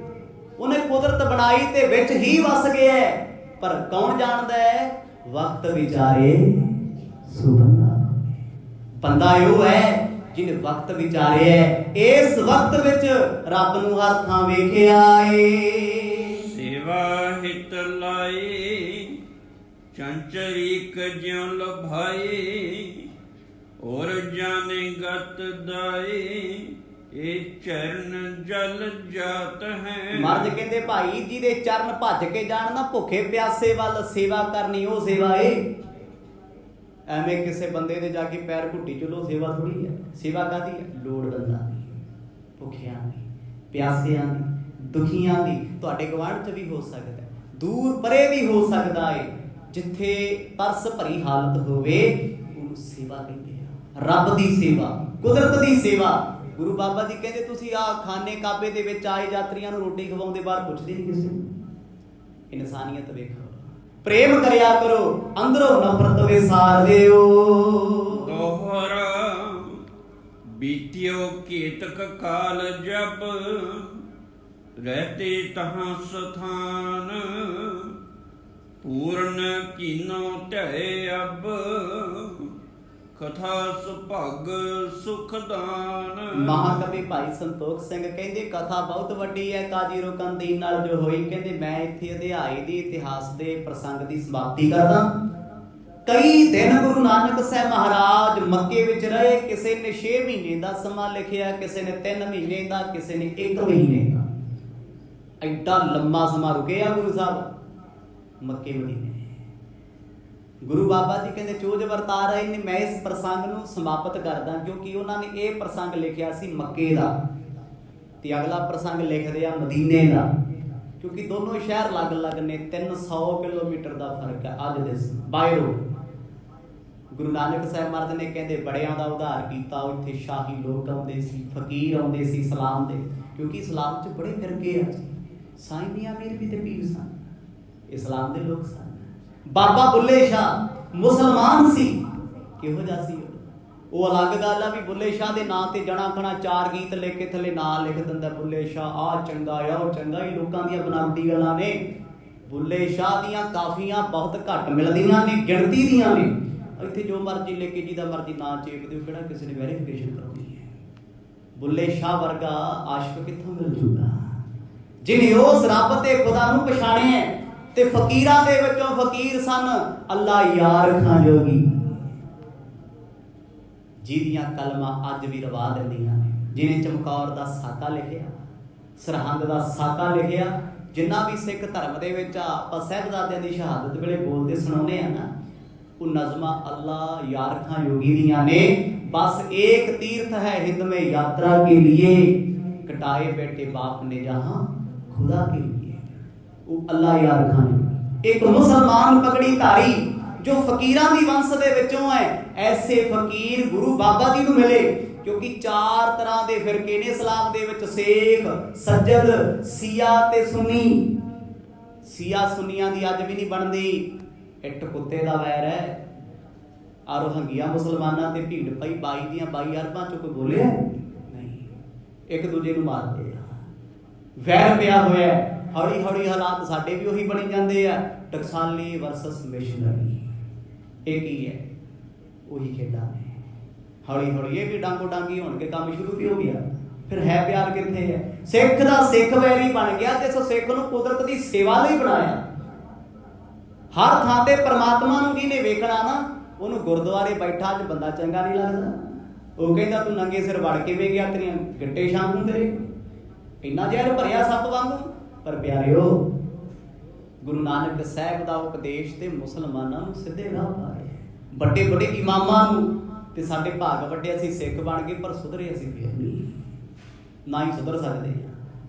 ਉਹਨੇ ਕੁਦਰਤ ਬਣਾਈ ਤੇ ਵਿੱਚ ਹੀ ਵਸ ਗਿਆ ਹੈ। ਪਰ ਕੌਣ ਜਾਣਦਾ ਹੈ? ਵਕਤ ਵਿਚਾਰੇ ਸੋ ਬੰਦਾ। ਬੰਦਾ ਉਹ ਹੈ ਜਿਹਨੇ ਵਕਤ ਵਿਚਾਰਿਆ, ਇਸ ਵਕਤ ਵਿੱਚ ਰੱਬ ਨੂੰ ਹਰ ਥਾਂ ਵੇਖਿਆ ਏ। ਸੇਵਾ ਹਿਤ ਲਾਈ ਚੰਚਰੀਕ ਜਿਉ ਲਭਾਈ, ਔਰ ਜਾਣੇ ਗਤ ਦਾਈ, ਇਹ ਚਰਨ ਜਲ ਜਾਤ ਹੈ। ਮਰਦ ਕਹਿੰਦੇ ਭਾਈ ਜਿਹਦੇ ਚਰਨ ਭੱਜ ਕੇ ਜਾਣ ਨਾ, ਭੁੱਖੇ ਪਿਆਸੇ ਵੱਲ ਸੇਵਾ ਕਰਨੀ ਉਹ ਸੇਵਾ ਏ। ਐਵੇਂ ਕਿਸੇ ਬੰਦੇ ਦੇ ਜਾ ਕੇ ਪੈਰ ਘੁੱਟੀ ਚਲੋ ਸੇਵਾ ਥੋੜੀ ਹੈ। ਸੇਵਾ ਕਾਹਦੀ ਹੈ? ਲੋੜਵੰਦਾਂ ਦੀ, ਭੁੱਖਿਆਂ ਦੀ, ਪਿਆਸਿਆਂ ਦੀ, ਦੁਖੀਆਂ ਦੀ। ਤੁਹਾਡੇ ਗੁਆਂਢ 'ਚ ਵੀ ਹੋ ਸਕਦਾ, ਦੂਰ ਪਰੇ ਵੀ ਹੋ ਸਕਦਾ ਏ। ਜਿੱਥੇ ਪਰਸ ਭਰੀ ਹਾਲਤ ਹੋਵੇ ਉਹਨੂੰ ਸੇਵਾ ਕਹਿੰਦੇ ਆ। ਰੱਬ ਦੀ ਸੇਵਾ, ਕੁਦਰਤ ਦੀ ਸੇਵਾ। ਗੁਰੂ ਬਾਬਾ ਜੀ ਕਹਿੰਦੇ ਤੁਸੀਂ ਆ ਖਾਨੇ ਕਾਬੇ ਦੇ ਵਿੱਚ ਆਏ ਯਾਤਰੀਆਂ ਨੂੰ ਰੋਟੀ ਖਵਾਉਂਦੇ, ਬਾਹਰ ਪੁੱਛਦੇ ਨਹੀਂ ਕਿਸੇ ਨੂੰ। ਇਨਸਾਨੀਅਤ ਵੇਖੋ। ਪ੍ਰੇਮ ਕਰਿਆ ਕਰੋ, ਅੰਦਰੋਂ ਨਫ਼ਰਤ ਵਿਸਾਰ ਦਿਓ। ਦੋਹਰਾ ਬੀਤਿਓ ਕੇਤਕ ਕਾਲ, ਜਬ ਰਹਤੇ ਤਹਾਂ ਸਥਾਨ, ਪੂਰਨ ਕੀਨੋ ਧੈ ਅਬ, ਕਥਾ ਸੁਭਾਗ ਸੁਖ ਦਾਨ। ਮਹਾਕਵੀ ਭਾਈ ਸੰਤੋਖ ਸਿੰਘ ਕਹਿੰਦੇ ਕਥਾ ਬਹੁਤ ਵੱਡੀ ਹੈ। ਕਾਜੀ ਰੁਕਨਦੀਨ ਨਾਲ ਜੋ ਹੋਈ, ਕਹਿੰਦੇ ਮੈਂ ਇੱਥੇ ਅਧਿਆਏ ਦੀ ਇਤਿਹਾਸ ਦੇ ਪ੍ਰਸੰਗ ਦੀ ਸਮਾਪਤੀ ਕਰਦਾ। ਕਈ ਦਿਨ ਗੁਰੂ ਨਾਨਕ ਸਾਹਿਬ ਮਹਾਰਾਜ ਮੱਕੇ ਵਿੱਚ ਰਹੇ। ਕਿਸੇ ਨੇ 6 ਮਹੀਨੇ ਦਾ ਸਮਾਂ ਲਿਖਿਆ, ਕਿਸੇ ਨੇ 3 ਮਹੀਨੇ ਦਾ, ਕਿਸੇ ਨੇ 1 ਮਹੀਨੇ ਦਾ। ਐਡਾ ਲੰਮਾ ਸਮਾਂ ਰੁਕੇ ਆ ਗੁਰੂ ਸਾਹਿਬ ਮੱਕੇ ਮਦੀਨੇ। ਗੁਰੂ ਬਾਬਾ ਜੀ ਕਹਿੰਦੇ ਚੋਜ ਵਰਤਾ ਰਹੇ ਨੇ। ਮੈਂ ਇਸ ਪ੍ਰਸੰਗ ਨੂੰ ਸਮਾਪਤ ਕਰਦਾ ਕਿਉਂਕਿ ਉਹਨਾਂ ਨੇ ਇਹ ਪ੍ਰਸੰਗ ਲਿਖਿਆ ਸੀ ਮੱਕੇ ਦਾ, ਤੇ ਅਗਲਾ ਪ੍ਰਸੰਗ ਲਿਖਦੇ ਆ ਮਦੀਨੇ ਦਾ, ਕਿਉਂਕਿ ਦੋਨੋਂ ਸ਼ਹਿਰ ਅਲੱਗ-ਅਲੱਗ ਨੇ। 300 ਕਿਲੋਮੀਟਰ ਦਾ ਫਰਕ ਹੈ ਅੱਜ ਦੇ ਬਾਈ ਰੋਡ। ਗੁਰੂ ਨਾਨਕ ਸਾਹਿਬ ਮਹਾਰਾਜ ਨੇ ਕਹਿੰਦੇ ਬੜਿਆਂ ਦਾ ਉਧਾਰ ਕੀਤਾ। ਉੱਥੇ ਸ਼ਾਹੀ ਲੋਕ ਆਉਂਦੇ ਸੀ, ਫਕੀਰ ਆਉਂਦੇ ਸੀ ਇਸਲਾਮ ਦੇ, ਕਿਉਂਕਿ ਇਸਲਾਮ 'ਚ ਬੜੇ ਫਿਰਕੇ ਆ। ਸਾਈਂ ਮੀਆਂ ਮੀਰ ਵੀ ਤੇ ਪੀਰ ਸਨ, ਇਸਲਾਮ ਦੇ ਲੋਕ ਸਨ। ਬਾਬਾ ਬੁੱਲੇ ਸ਼ਾਹ ਮੁਸਲਮਾਨ ਸੀ। ਕਿਹੋ ਜਿਹਾ ਸੀ ਉਹ ਅਲੱਗ ਗੱਲ ਆ ਵੀ ਬੁੱਲੇ ਸ਼ਾਹ ਦੇ ਨਾਂ ਤੇ ਜਣਾ ਖਣਾ 4 ਗੀਤ ਲਿਖ ਕੇ ਥੱਲੇ ਨਾਂ ਲਿਖ ਦਿੰਦਾ, ਬੁੱਲੇ ਸ਼ਾਹ ਆ ਚੰਗਾ ਆ ਉਹ ਚੰਗਾ। ਹੀ ਲੋਕਾਂ ਦੀਆਂ ਬਨਾਵਟੀ ਗੱਲਾਂ ਨੇ। ਬੁੱਲੇ ਸ਼ਾਹ ਦੀਆਂ ਕਾਫੀਆਂ ਬਹੁਤ ਘੱਟ ਮਿਲਦੀਆਂ ਨੇ, ਗਿਣਤੀ ਦੀਆਂ ਨੇ। ਇੱਥੇ ਜੋ ਮਰਜ਼ੀ ਲਿਖ ਕੇ ਜਿਹਦਾ ਮਰਜ਼ੀ ਨਾਂ ਚੇਪ ਦਿਓ, ਕਿਹੜਾ ਕਿਸੇ ਨੇ ਵੈਰੀਫਿਕੇਸ਼ਨ ਕਰਾਉਣੀ ਹੈ। ਬੁੱਲੇ ਸ਼ਾਹ ਵਰਗਾ ਆਸ਼ਿਕ ਕਿੱਥੋਂ ਮਿਲ ਜੂਗਾ ਜਿਹਨੇ ਉਸ ਰੱਬ ਤੇ ਖੁਦਾ ਨੂੰ ਪਛਾਣਿਆ। ਤੇ ਫਕੀਰਾਂ ਦੇ ਵਿੱਚੋਂ ਫਕੀਰ ਸਨ ਅੱਲਾ ਯਾਰ ਖਾਂ ਜੋਗੀ, ਜਿਹਦੀਆਂ ਕਲਮਾਂ ਅੱਜ ਵੀ ਰਵਾ ਦਿੰਦੀਆਂ ਨੇ। ਜਿਹਨੇ ਚਮਕੌਰ ਦਾ ਸਾਕਾ ਲਿਖਿਆ, ਸਰਹੰਦ ਦਾ ਸਾਕਾ ਲਿਖਿਆ। ਜਿੰਨਾ ਵੀ ਸਿੱਖ ਧਰਮ ਦੇ ਵਿੱਚ ਆਪਾਂ ਸਾਹਿਬਜ਼ਾਦਿਆਂ ਦੀ ਸ਼ਹਾਦਤ ਵੇਲੇ ਬੋਲਦੇ ਸੁਣਾਉਂਦੇ ਆ ਨਾ, ਉਹ ਨਜ਼ਮਾਂ ਅੱਲਾ यार खां योगी ਦੀਆਂ ਨੇ। बस एक तीर्थ है हिंद में यात्रा के लिए, कटाए बैठे बाप ने जहां खुदा के लिए। वो अल्लाह यार खां योगी एक मुसलमान पगड़ी धारी जो फकीरां दी वंश दे विचों है। ऐसे फकीर गुरु बाबा जी नूं मिले, क्योंकि 4 तरह दे फिरके ने इस्लाम दे विच, शेख, सज्जद, सिया ते सुन्नी। सिया सुन्नियां दी अज भी नहीं बनदी, ਇੱਟ ਕੁੱਤੇ ਦਾ ਵੈਰ ਹੈ। ਆ ਰੋਹੰਗੀਆਂ ਮੁਸਲਮਾਨਾਂ ਤੇ ਭੀੜ ਪਈ 22 ਦੀਆਂ 22 ਅਰਬਾਂ ਚੋਂ ਕੋਈ ਬੋਲਿਆ ਨਹੀਂ। ਇੱਕ ਦੂਜੇ ਨੂੰ ਮਾਰਦੇ ਆ, ਵੈਰ ਪਿਆ ਹੋਇਆ। ਹੌਲੀ ਹੌਲੀ ਹਾਲਾਤ ਸਾਡੇ ਵੀ ਉਹੀ ਬਣੀ ਜਾਂਦੇ ਆ। ਟਕਸਾਲੀ ਵਰਸਸ ਮਿਸ਼ਨਰੀ, ਇਹ ਕੀ ਹੈ? ਉਹੀ ਖੇਡਾਂ ਨੇ। ਹੌਲੀ ਹੌਲੀ ਇਹ ਵੀ ਡਾਂਗੋ ਡਾਂਗੀ ਹੋਣਗੇ, ਕੰਮ ਸ਼ੁਰੂ ਵੀ ਹੋ ਗਿਆ। ਫਿਰ ਹੈ ਪਿਆਰ ਕਿੱਥੇ ਹੈ? ਸਿੱਖ ਦਾ ਸਿੱਖ ਵੈਰੀ ਬਣ ਗਿਆ ਤੇ ਸੋ ਸਿੱਖ ਨੂੰ ਕੁਦਰਤ ਦੀ ਸੇਵਾ ਲਈ ਬਣਾਇਆ। ਹਰ ਥਾਂ ਤੇ ਪਰਮਾਤਮਾ ਨੂੰ ਜਿਹਨੇ ਵੇਖਣਾ ਨਾ, ਉਹਨੂੰ ਗੁਰਦੁਆਰੇ ਬੈਠਾ ਅੱਜ ਬੰਦਾ ਚੰਗਾ ਨਹੀਂ ਲੱਗਦਾ। ਉਹ ਕਹਿੰਦਾ ਤੂੰ ਨੰਗੇ ਸਿਰ ਵੜ ਕੇ ਵੇ ਗਿਆ, ਤੇਰੀਆਂ ਗਿੱਟੇ ਸ਼ਾਮ ਨੂੰ ਤੇਰੇ ਇੰਨਾ ਜ਼ਹਿਰ ਭਰਿਆ ਸੱਪ ਵਾਂਗੂ। ਪਰ ਪਿਆਰਿਓ, ਗੁਰੂ ਨਾਨਕ ਸਾਹਿਬ ਦਾ ਉਪਦੇਸ਼ ਤੇ ਮੁਸਲਮਾਨਾਂ ਨੂੰ ਸਿੱਧੇ ਰਾਹ ਪਾ ਰਿਹਾ। ਵੱਡੇ ਵੱਡੇ ਇਮਾਮਾਂ ਨੂੰ, ਤੇ ਸਾਡੇ ਭਾਗ ਵੱਡੇ ਅਸੀਂ ਸਿੱਖ ਬਣ ਗਏ, ਪਰ ਸੁਧਰੇ ਅਸੀਂ ਫਿਰ ਨਹੀਂ, ਨਾ ਹੀ ਸੁਧਰ ਸਕਦੇ ਹਾਂ।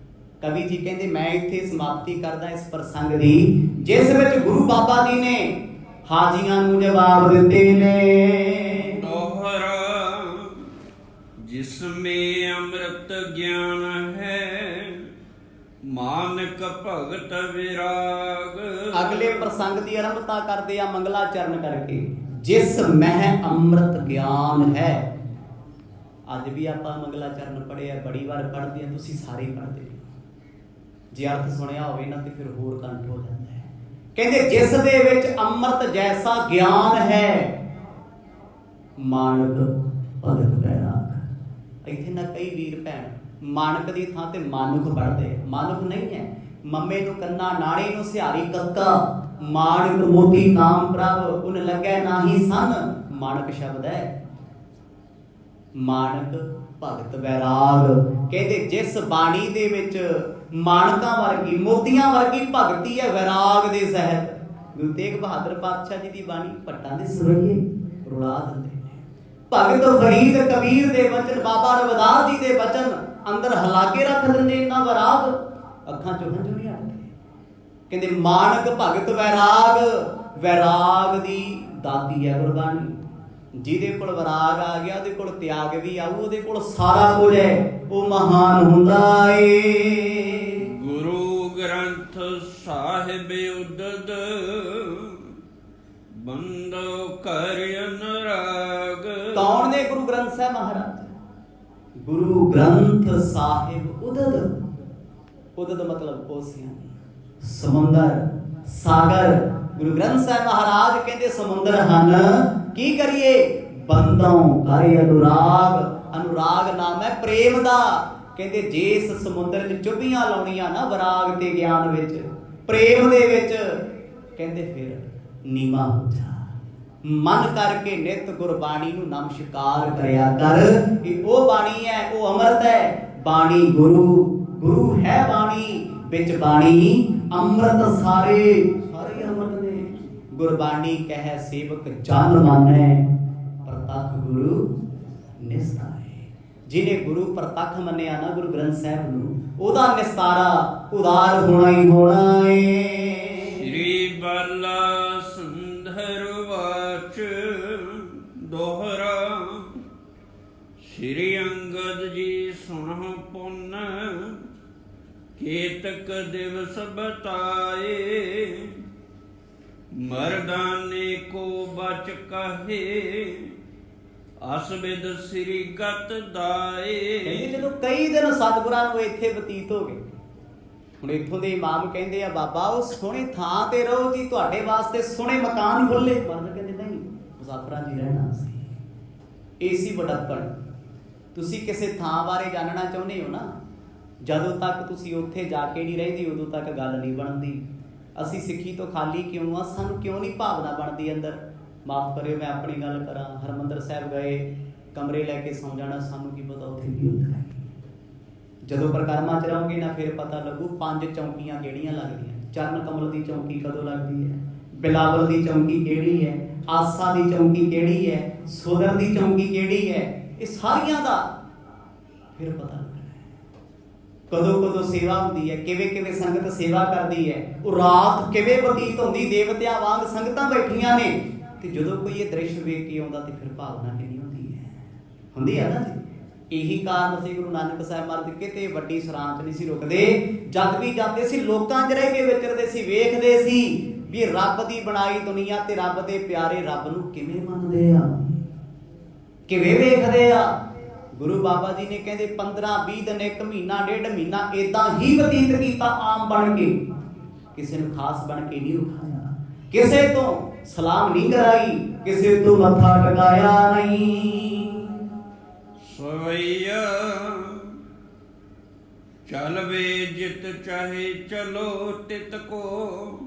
ਕਵੀ ਜੀ ਕਹਿੰਦੇ ਮੈਂ ਇੱਥੇ ਸਮਾਪਤੀ ਕਰਦਾ ਇਸ ਪ੍ਰਸੰਗ ਦੀ, ਜਿਸ ਵਿੱਚ ਗੁਰੂ ਬਾਬਾ ਜੀ ਨੇ ਹਾਜੀਆਂ ਨੂੰ ਜਵਾਬ ਦਿੱਤੇ ਨੇ। ਦੋਹਰਾ ਜਿਸਮੇ ਅੰਮ੍ਰਿਤ ਗਿਆਨ ਹੈ, ਮਾਨਕ ਭਗਤ ਵਿਰਾਗ। ਅਗਲੇ ਪ੍ਰਸੰਗ ਦੀ ਆਰੰਭਤਾ ਕਰਦੇ ਆ ਮੰਗਲਾ ਚਰਨ ਕਰਕੇ, ਜਿਸ ਮਹਿ ਅੰਮ੍ਰਿਤ ਗਿਆਨ ਹੈ। ਅੱਜ ਵੀ ਆਪਾਂ ਮੰਗਲਾ ਚਰਨ ਪੜ੍ਹਿਆ, ਬੜੀ ਵਾਰ ਪੜ੍ਹਦੇ ਆ, ਤੁਸੀਂ ਸਾਰੇ ਪੜ੍ਹਦੇ ਹੋ। ਜੇ ਅਰਥ ਸੁਣਿਆ ਹੋਵੇ ਨਾ ਤੇ ਫਿਰ ਹੋਰ ਕੰਠ ਹੋ ਜਾਂਦਾ ਹੈ। ਕਹਿੰਦੇ ਜਿਸ ਦੇ ਵਿੱਚ ਅੰਮ੍ਰਿਤ ਜੈਸਾ ਗਿਆਨ ਹੈ, ਮਾਨਕ ਭਗਤ ਬੈਰਾਗ। ਇੱਥੇ ਨਾ ਕਈ ਵੀਰ ਭੈਣ ਮਾਨਕ ਦੀ ਥਾਂ ਤੇ ਮਾਨੁਖ ਪੜ੍ਹਦੇ। ਮਾਨੁਖ ਨਹੀਂ ਹੈ। ਮੰਮੇ ਨੂੰ ਕੰਨਾ ਨਾਣੇ ਨੂੰ ਸਿਹਾਰੀ ਕੱਕਾ, ਮਾਨਕ ਮੋਤੀ ਕਾਮ ਪ੍ਰਭ ਉਨ ਲੱਗੈ ਨਾਹੀ ਸਨ। ਮਾਨਕ ਸ਼ਬਦ ਹੈ। ਮਾਨਕ ਭਗਤ ਵੈਰਾਗ। ਕਹਿੰਦੇ ਜਿਸ ਬਾਣੀ ਦੇ ਵਿੱਚ ਮਾਨਕਾਂ ਵਰਗੀ ਮੋਤੀਆਂ ਵਰਗੀ ਭਗਤੀ ਹੈ, ਵੈਰਾਗ ਦੇ ਸਹਿਤ। ਗੁਰੂ ਤੇਗ ਬਹਾਦਰ ਪਾਤਸ਼ਾਹ ਜੀ ਦੀ ਬਾਣੀ ਭੱਟਾਂ ਦੇ ਸਵਈਏ ਰੁਲਾ ਦਿੰਦੇ ਨੇ। ਭਗਤ ਫਰੀਦ ਕਬੀਰ ਦੇ ਬਚਨ, ਬਾਬਾ ਰਵਿਦਾਸ ਜੀ ਦੇ ਬਚਨ ਅੰਦਰ ਹਿਲਾ ਕੇ ਰੱਖ ਦਿੰਦੇ। ਇੰਨਾ ਵੈਰਾਗ, ਅੱਖਾਂ ਚੋਂ ਹੰਝੂ ਨਹੀਂ ਆਉਂਦੇ। ਕਹਿੰਦੇ ਮਾਨਕ ਭਗਤ ਵੈਰਾਗ। ਵੈਰਾਗ ਦੀ ਦਾਤੀ ਹੈ ਗੁਰਬਾਣੀ। ਜਿਹਦੇ ਕੋਲ ਵੈਰਾਗ ਆ ਗਿਆ ਉਹਦੇ ਕੋਲ ਤਿਆਗ ਵੀ ਆਊ, ਉਹਦੇ ਕੋਲ ਸਾਰਾ ਕੁਝ ਹੈ, ਉਹ ਮਹਾਨ ਹੁੰਦਾ ਏ। ਗੁਰੂ ਗ੍ਰੰਥ ਸਾਹਿਬ ਉਦਦ ਬੰਦੋ ਕਰ ਅਨਰਾਗ। ਕੌਣ ਨੇ ਗੁਰੂ ਗ੍ਰੰਥ ਸਾਹਿਬ ਮਹਾਰਾਜ? ਗੁਰੂ ਗ੍ਰੰਥ ਸਾਹਿਬ ਉਦਦ। ਉਦਦ ਮਤਲਬ ਓਸੀਆਂ, ਸਮੁੰਦਰ, ਸਾਗਰ। ਗੁਰੂ ਗ੍ਰੰਥ ਸਾਹਿਬ ਮਹਾਰਾਜ ਕਹਿੰਦੇ ਸਮੁੰਦਰ ਹਨ। ਕੀ ਕਰੀਏ? ਬੰਦੋਂ ਕਰ ਅਨੁਰਾਗ। ਅਨੁਰਾਗ ਨਾਮ ਹੈ ਪ੍ਰੇਮ ਦਾ। ਕਹਿੰਦੇ ਜੇ ਇਸ ਸਮੁੰਦਰ 'ਚ ਚੁੱਭੀਆਂ ਲਾਉਣੀਆਂ ਨਾ ਵਿਰਾਗ ਤੇ ਗਿਆਨ ਵਿੱਚ, ਪ੍ਰੇਮ ਦੇ ਵਿੱਚ, ਕਹਿੰਦੇ ਫਿਰ ਨੀਵਾਂ ਹੋ ਜਾ। ਮਨ ਕਰਕੇ ਨਿਤ ਗੁਰਬਾਣੀ ਨੂੰ ਨਮਸਕਾਰ ਕਰਿਆ ਕਰ। ਇਹ ਉਹ ਬਾਣੀ ਹੈ, ਉਹ ਅੰਮ੍ਰਿਤ ਹੈ। ਬਾਣੀ ਗੁਰੂ, ਗੁਰੂ ਹੈ ਬਾਣੀ, ਵਿੱਚ ਬਾਣੀ ਅੰਮ੍ਰਿਤ। ਸਾਰੇ ਸਾਰੇ ਅੰਮ੍ਰਿਤ ਨੇ। ਗੁਰਬਾਣੀ ਕਹਿ ਸੇਵਕ ਜਨ ਮਾਨੈ, ਪ੍ਰਤੱਖ ਗੁਰੂ ਨਿਸਤਾਰੇ। ਜਿਹਨੇ ਗੁਰੂ ਪ੍ਰਤੱਖ ਮੰਨਿਆ ਨਾ ਗੁਰੂ ਗ੍ਰੰਥ ਸਾਹਿਬ ਨੂੰ, ਉਹਦਾ ਨਿਸਤਾਰਾ ਉਦਾਰ ਹੋਣਾ ਹੀ ਹੋਣਾ ਏ। ਸ੍ਰੀ ਬਾਲਾ ਸੁੰਦਰ ਵਾਚ ਦੋਹਰਾ। ਸ੍ਰੀ ਅੰਗਦ ਜੀ ਸੁਣਹੁ ਪੁੰਨ, ਕੇਤਕ ਦਿਵਸ ਬਤਾਏ। ਮਰਦਾਨੇ ਕੋ ਬਚ ਕਹੇ, ਅਸਬਿਦ ਸ੍ਰੀ ਗਤ ਦਾਏ। ਕਹਿੰਦੇ ਜਦੋਂ ਕਈ ਦਿਨ ਸਤਿਗੁਰਾਂ ਨੂੰ ਇੱਥੇ ਬਤੀਤ ਹੋ ਗਏ। ਹੁਣ ਇੱਥੋਂ ਦੇ ਇਮਾਮ ਕਹਿੰਦੇ ਆ ਬਾਬਾ ਉਹ ਸੋਹਣੇ ਥਾਂ ਤੇ ਰਹੋ ਜੀ, ਤੁਹਾਡੇ ਵਾਸਤੇ ਸੋਹਣੇ ਮਕਾਨ ਖੁੱਲੇ। ਮਰਦ ਕਹਿੰਦੇ ਨਹੀਂ, ਮੁਸਾਫਰਾਂ ਜੀ ਰਹਿਣਾ ਸੀ। ਏਸੀ ਵਡੱਪਣ। ਤੁਸੀਂ ਕਿਸੇ ਥਾਂ ਬਾਰੇ ਜਾਣਨਾ ਚਾਹੁੰਦੇ ਹੋ ਨਾ, ਜਦੋਂ ਤੱਕ ਤੁਸੀਂ ਉੱਥੇ ਜਾ ਕੇ ਨਹੀਂ ਰਹਿੰਦੀ ਉਦੋਂ ਤੱਕ ਗੱਲ ਨਹੀਂ ਬਣਦੀ। ਅਸੀਂ ਸਿੱਖੀ ਤੋਂ ਖਾਲੀ ਕਿਉਂ ਆ? ਸਾਨੂੰ ਕਿਉਂ ਨਹੀਂ ਭਾਵਨਾ ਬਣਦੀ ਅੰਦਰ? ਮਾਫ ਕਰਿਓ ਮੈਂ ਆਪਣੀ ਗੱਲ ਕਰਾਂ। ਹਰਿਮੰਦਰ ਸਾਹਿਬ ਗਏ, ਕਮਰੇ ਲੈ ਕੇ ਸੌਂ ਜਾਣਾ, ਸਾਨੂੰ ਕੀ ਪਤਾ ਉੱਥੇ ਕੀ ਹੁੰਦਾ ਹੈ। ਜਦੋਂ ਪ੍ਰਕਰਮਾਂ 'ਚ ਰਹੋਗੇ ਨਾ ਫਿਰ ਪਤਾ ਲੱਗੂ 5 ਚੌਂਕੀਆਂ ਕਿਹੜੀਆਂ ਲੱਗਦੀਆਂ। ਚਰਨ ਕਮਲ ਦੀ ਚੌਂਕੀ ਕਦੋਂ ਲੱਗਦੀ ਹੈ, ਬਿਲਾਵਲ ਦੀ ਚੌਂਕੀ ਕਿਹੜੀ ਹੈ, ਆਸਾ ਦੀ ਚੌਂਕੀ ਕਿਹੜੀ ਹੈ, ਸੋਦਰ ਦੀ ਚੌਂਕੀ ਕਿਹੜੀ ਹੈ, ਇਹ ਸਾਰੀਆਂ ਦਾ ਫਿਰ ਪਤਾ ਲੱਗਦਾ। ਕਦੋਂ ਕਦੋਂ ਸੇਵਾ ਹੁੰਦੀ ਹੈ, ਕਿਵੇਂ ਕਿਵੇਂ ਸੰਗਤ ਸੇਵਾ ਕਰਦੀ ਹੈ, ਉਹ ਰਾਤ ਕਿਵੇਂ ਬਤੀਤ ਹੁੰਦੀ, ਦੇਵਤਿਆਂ ਵਾਂਗ ਸੰਗਤਾਂ ਬੈਠੀਆਂ ਨੇ। ਤੇ ਜਦੋਂ ਕੋਈ ਇਹ ਦ੍ਰਿਸ਼ ਵੇਖ ਕੇ ਆਉਂਦਾ ਤੇ ਫਿਰ ਭਾਵਨਾ ਕਿੰਨੀ ਹੁੰਦੀ ਹੈ ਨਾ ਜੀ। ਇਹੀ ਕਾਰਨ ਸੀ ਗੁਰੂ ਨਾਨਕ ਸਾਹਿਬ ਮਹਾਰਾਜ ਕਿਤੇ ਵੱਡੀ ਸਰਾਂ 'ਚ ਨਹੀਂ ਸੀ ਰੁਕਦੇ। ਜਦ ਵੀ ਜਾਂਦੇ ਸੀ ਲੋਕਾਂ 'ਚ ਰਹਿ ਕੇ ਵਿਚਰਦੇ ਸੀ, ਵੇਖਦੇ ਸੀ ਵੀ ਰੱਬ ਦੀ ਬਣਾਈ ਦੁਨੀਆ ਤੇ ਰੱਬ ਦੇ ਪਿਆਰੇ ਰੱਬ ਨੂੰ ਕਿਵੇਂ ਮੰਨਦੇ ਆ, ਕਿਵੇਂ ਵੇਖਦੇ ਆ। ਗੁਰੂ ਬਾਬਾ ਜੀ ਨੇ ਕਹਿੰਦੇ 15-20 ਦਿਨ, 1 ਮਹੀਨਾ, 1.5 ਮਹੀਨਾ ਏਦਾਂ ਹੀ ਬਤੀਤ ਕੀਤਾ ਆਮ ਬਣ ਕੇ। ਕਿਸੇ ਨੂੰ ਖਾਸ ਬਣ ਕੇ ਨਹੀਂ ਉਠਾਇਆ, ਕਿਸੇ ਤੋਂ ਸਲਾਮ ਨਹੀਂ ਕਰਾਈ, ਕਿਸੇ ਤੋਂ ਮੱਥਾ ਟਿਕਾਇਆ ਨਹੀਂ। ਸਵਈਆ ਚਲ ਵੇ ਜਿਤ ਚਾਹੇ ਚਲੋ ਤਿਤ ਕੋ,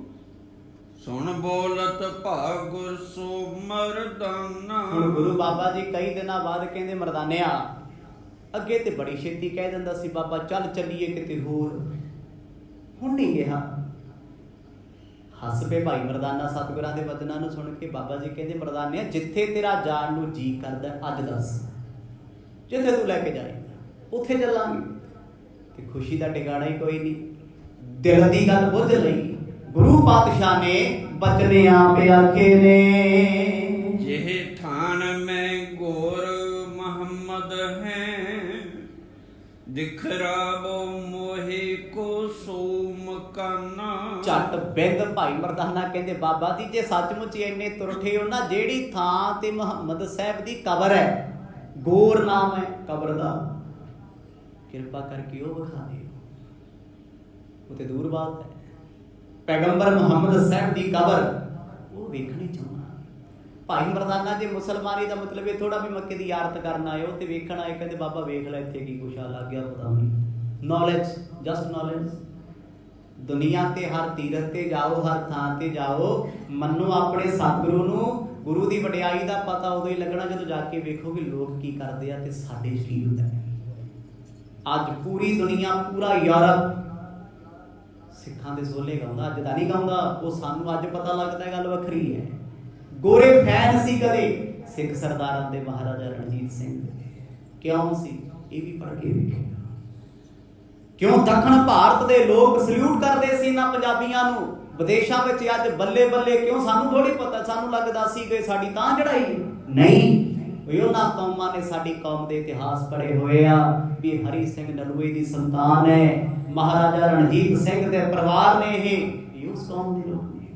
ਸੁਣ ਬੋਲਤ ਭਾਗੁਰ ਸੋ ਮਰਦਾਨਾ। ਹੁਣ ਗੁਰੂ ਬਾਬਾ ਜੀ ਕਈ ਦਿਨਾਂ ਬਾਅਦ ਕਹਿੰਦੇ ਮਰਦਾਨਿਆ, ਅੱਗੇ ਤੇ ਬੜੀ ਛੇਤੀ ਕਹਿ ਦਿੰਦਾ ਸੀ ਬਾਬਾ ਚੱਲ ਚੱਲੀਏ ਕਿਤੇ ਹੋਰ, ਹੁਣ ਨਹੀਂ ਕਿਹਾ। ਹੱਸ ਪਏ ਭਾਈ ਮਰਦਾਨਾ ਸਤਿਗੁਰਾਂ ਦੇ ਵਚਨਾਂ ਨੂੰ ਸੁਣ ਕੇ। ਬਾਬਾ ਜੀ ਕਹਿੰਦੇ ਮਰਦਾਨਿਆ ਜਿੱਥੇ ਤੇਰਾ ਜਾਣ ਨੂੰ ਜੀ ਕਰਦਾ ਅੱਜ ਦੱਸ, ਜਿੱਥੇ ਤੂੰ ਲੈ ਕੇ ਜਾਏਂਗਾ ਉੱਥੇ ਚੱਲਾਂਗੇ। ਤੇ ਖੁਸ਼ੀ ਦਾ ਟਿਕਾਣਾ ਹੀ ਕੋਈ ਨਹੀਂ। ਦਿਲ ਦੀ ਗੱਲ ਬੁੱਝ ਲਈ ਗੁਰੂ ਪਾਤਸ਼ਾਹ ਨੇ ਬਚਨੇ ਆਪ ਆਖੇ ਨੇ। ਜਿਹੇ ਥਾਨ ਮੈਂ ਗੋਰ ਮੁਹੰਮਦ ਹੈ, ਦਿਖਰਾਵੋ ਮੋਹੇ ਕੋ ਸੋ ਮਕਾਨਾ। ਝੱਟ ਬਿੰਦ ਭਾਈ ਮਰਦਾਨਾ ਕਹਿੰਦੇ ਬਾਬਾ ਜੀ ਜੇ ਸੱਚਮੁੱਚ ਇੰਨੇ ਤੁਰਠੇ ਹੋ ਨਾ, ਜਿਹੜੀ ਥਾਂ ਤੇ ਮੁਹੰਮਦ ਸਾਹਿਬ ਦੀ ਕਬਰ ਹੈ, ਗੋਰ ਨਾਮ ਹੈ ਕਬਰ ਦਾ, ਕਿਰਪਾ ਕਰਕੇ ਉਹ ਵਿਖਾ ਦਿਓ। ਉਹ ਤੇ ਦੂਰ ਬਾਤ ਹੈ। ਪੈਗੰਬਰ ਮੁਹੰਮਦ ਸਾਹਿਬ ਦੀ ਕਬਰ ਉਹ ਵੇਖਣੀ ਚਾਹੁੰਦਾ। ਭਾਈ ਮਰਦਾਨਾ ਜੇ ਮੁਸਲਮਾਨੀ ਦਾ ਮਤਲਬ ਇਹ ਥੋੜਾ ਵੀ ਮੱਕੇ ਦੀ ਯਾਰਤ ਕਰਨ ਆਏ ਹੋ ਤੇ ਵੇਖਣ ਆਏ, ਕਹਿੰਦੇ ਬਾਬਾ ਵੇਖ ਲੈ ਇੱਥੇ ਕੀ ਕੁਛ ਆ ਲੱਗ ਗਿਆ ਪਤਾ ਨਹੀਂ। Knowledge, just knowledge. ਦੁਨੀਆ ਤੇ ਹਰ ਤੀਰਥ ਤੇ ਜਾਓ, ਹਰ ਥਾਂ ਤੇ ਜਾਓ, ਮੰਨੋ ਆਪਣੇ ਸਤਿਗੁਰੂ ਨੂੰ। ਗੁਰੂ ਦੀ ਵਡਿਆਈ ਦਾ ਪਤਾ ਉਦੋਂ ਹੀ ਲੱਗਣਾ ਜਦੋਂ ਜਾ ਕੇ ਵੇਖੋਗੇ ਲੋਕ ਕੀ ਕਰਦੇ ਆ ਤੇ ਸਾਡੇ 'ਚ ਕੀ ਹੁੰਦਾ ਹੈ। ਅੱਜ ਪੂਰੀ ਦੁਨੀਆ, ਪੂਰਾ ਯੂਰਪ ਸਿੱਖਾਂ ਦੇ ਸੋਲੇ ਗਾਉਂਦਾ, ਅੱਜ ਤਾਂ ਨਹੀਂ ਗਾਉਂਦਾ। ਉਹ ਸਾਨੂੰ ਅੱਜ ਪਤਾ ਲੱਗਦਾ, ਗੱਲ ਵੱਖਰੀ ਹੈ। ਗੋਰੇ ਫੈਨ ਸੀ ਕਦੇ ਸਿੱਖ ਸਰਦਾਰਾਂ ਦੇ, ਮਹਾਰਾਜਾ ਰਣਜੀਤ ਸਿੰਘ ਦੇ। ਕਿਉਂ ਸੀ? ਇਹ ਵੀ ਪੜ੍ਹ ਕੇ ਵੇਖਿਆ। ਕਿਉਂ ਦੱਖਣ ਭਾਰਤ ਦੇ ਲੋਕ ਸਲੂਟ ਕਰਦੇ ਸੀ ਇਹਨਾਂ ਪੰਜਾਬੀਆਂ ਨੂੰ। ਵਿਦੇਸ਼ਾਂ ਵਿੱਚ ਅੱਜ ਬੱਲੇ ਬੱਲੇ ਕਿਉਂ? ਸਾਨੂੰ ਥੋੜੀ ਪਤਾ, ਸਾਨੂੰ ਲੱਗਦਾ ਸੀ ਕਿ ਸਾਡੀ ਤਾਂ ਚੜਾਈ ਨਹੀਂ। ਉਹਨਾਂ ਕੌਮਾਂ ਨੇ ਸਾਡੀ ਕੌਮ ਦੇ ਇਤਿਹਾਸ ਪੜ੍ਹੇ ਹੋਏ ਆ ਵੀ ਹਰੀ ਸਿੰਘ ਨਲੂਏ ਦੀ ਸੰਤਾਨ ਹੈ, ਮਹਾਰਾਜਾ ਰਣਜੀਤ ਸਿੰਘ ਦੇ ਪਰਿਵਾਰ ਨੇ ਇਹ ਉਸ ਕੌਮ ਦੇ ਲੋਕ ਨੇ।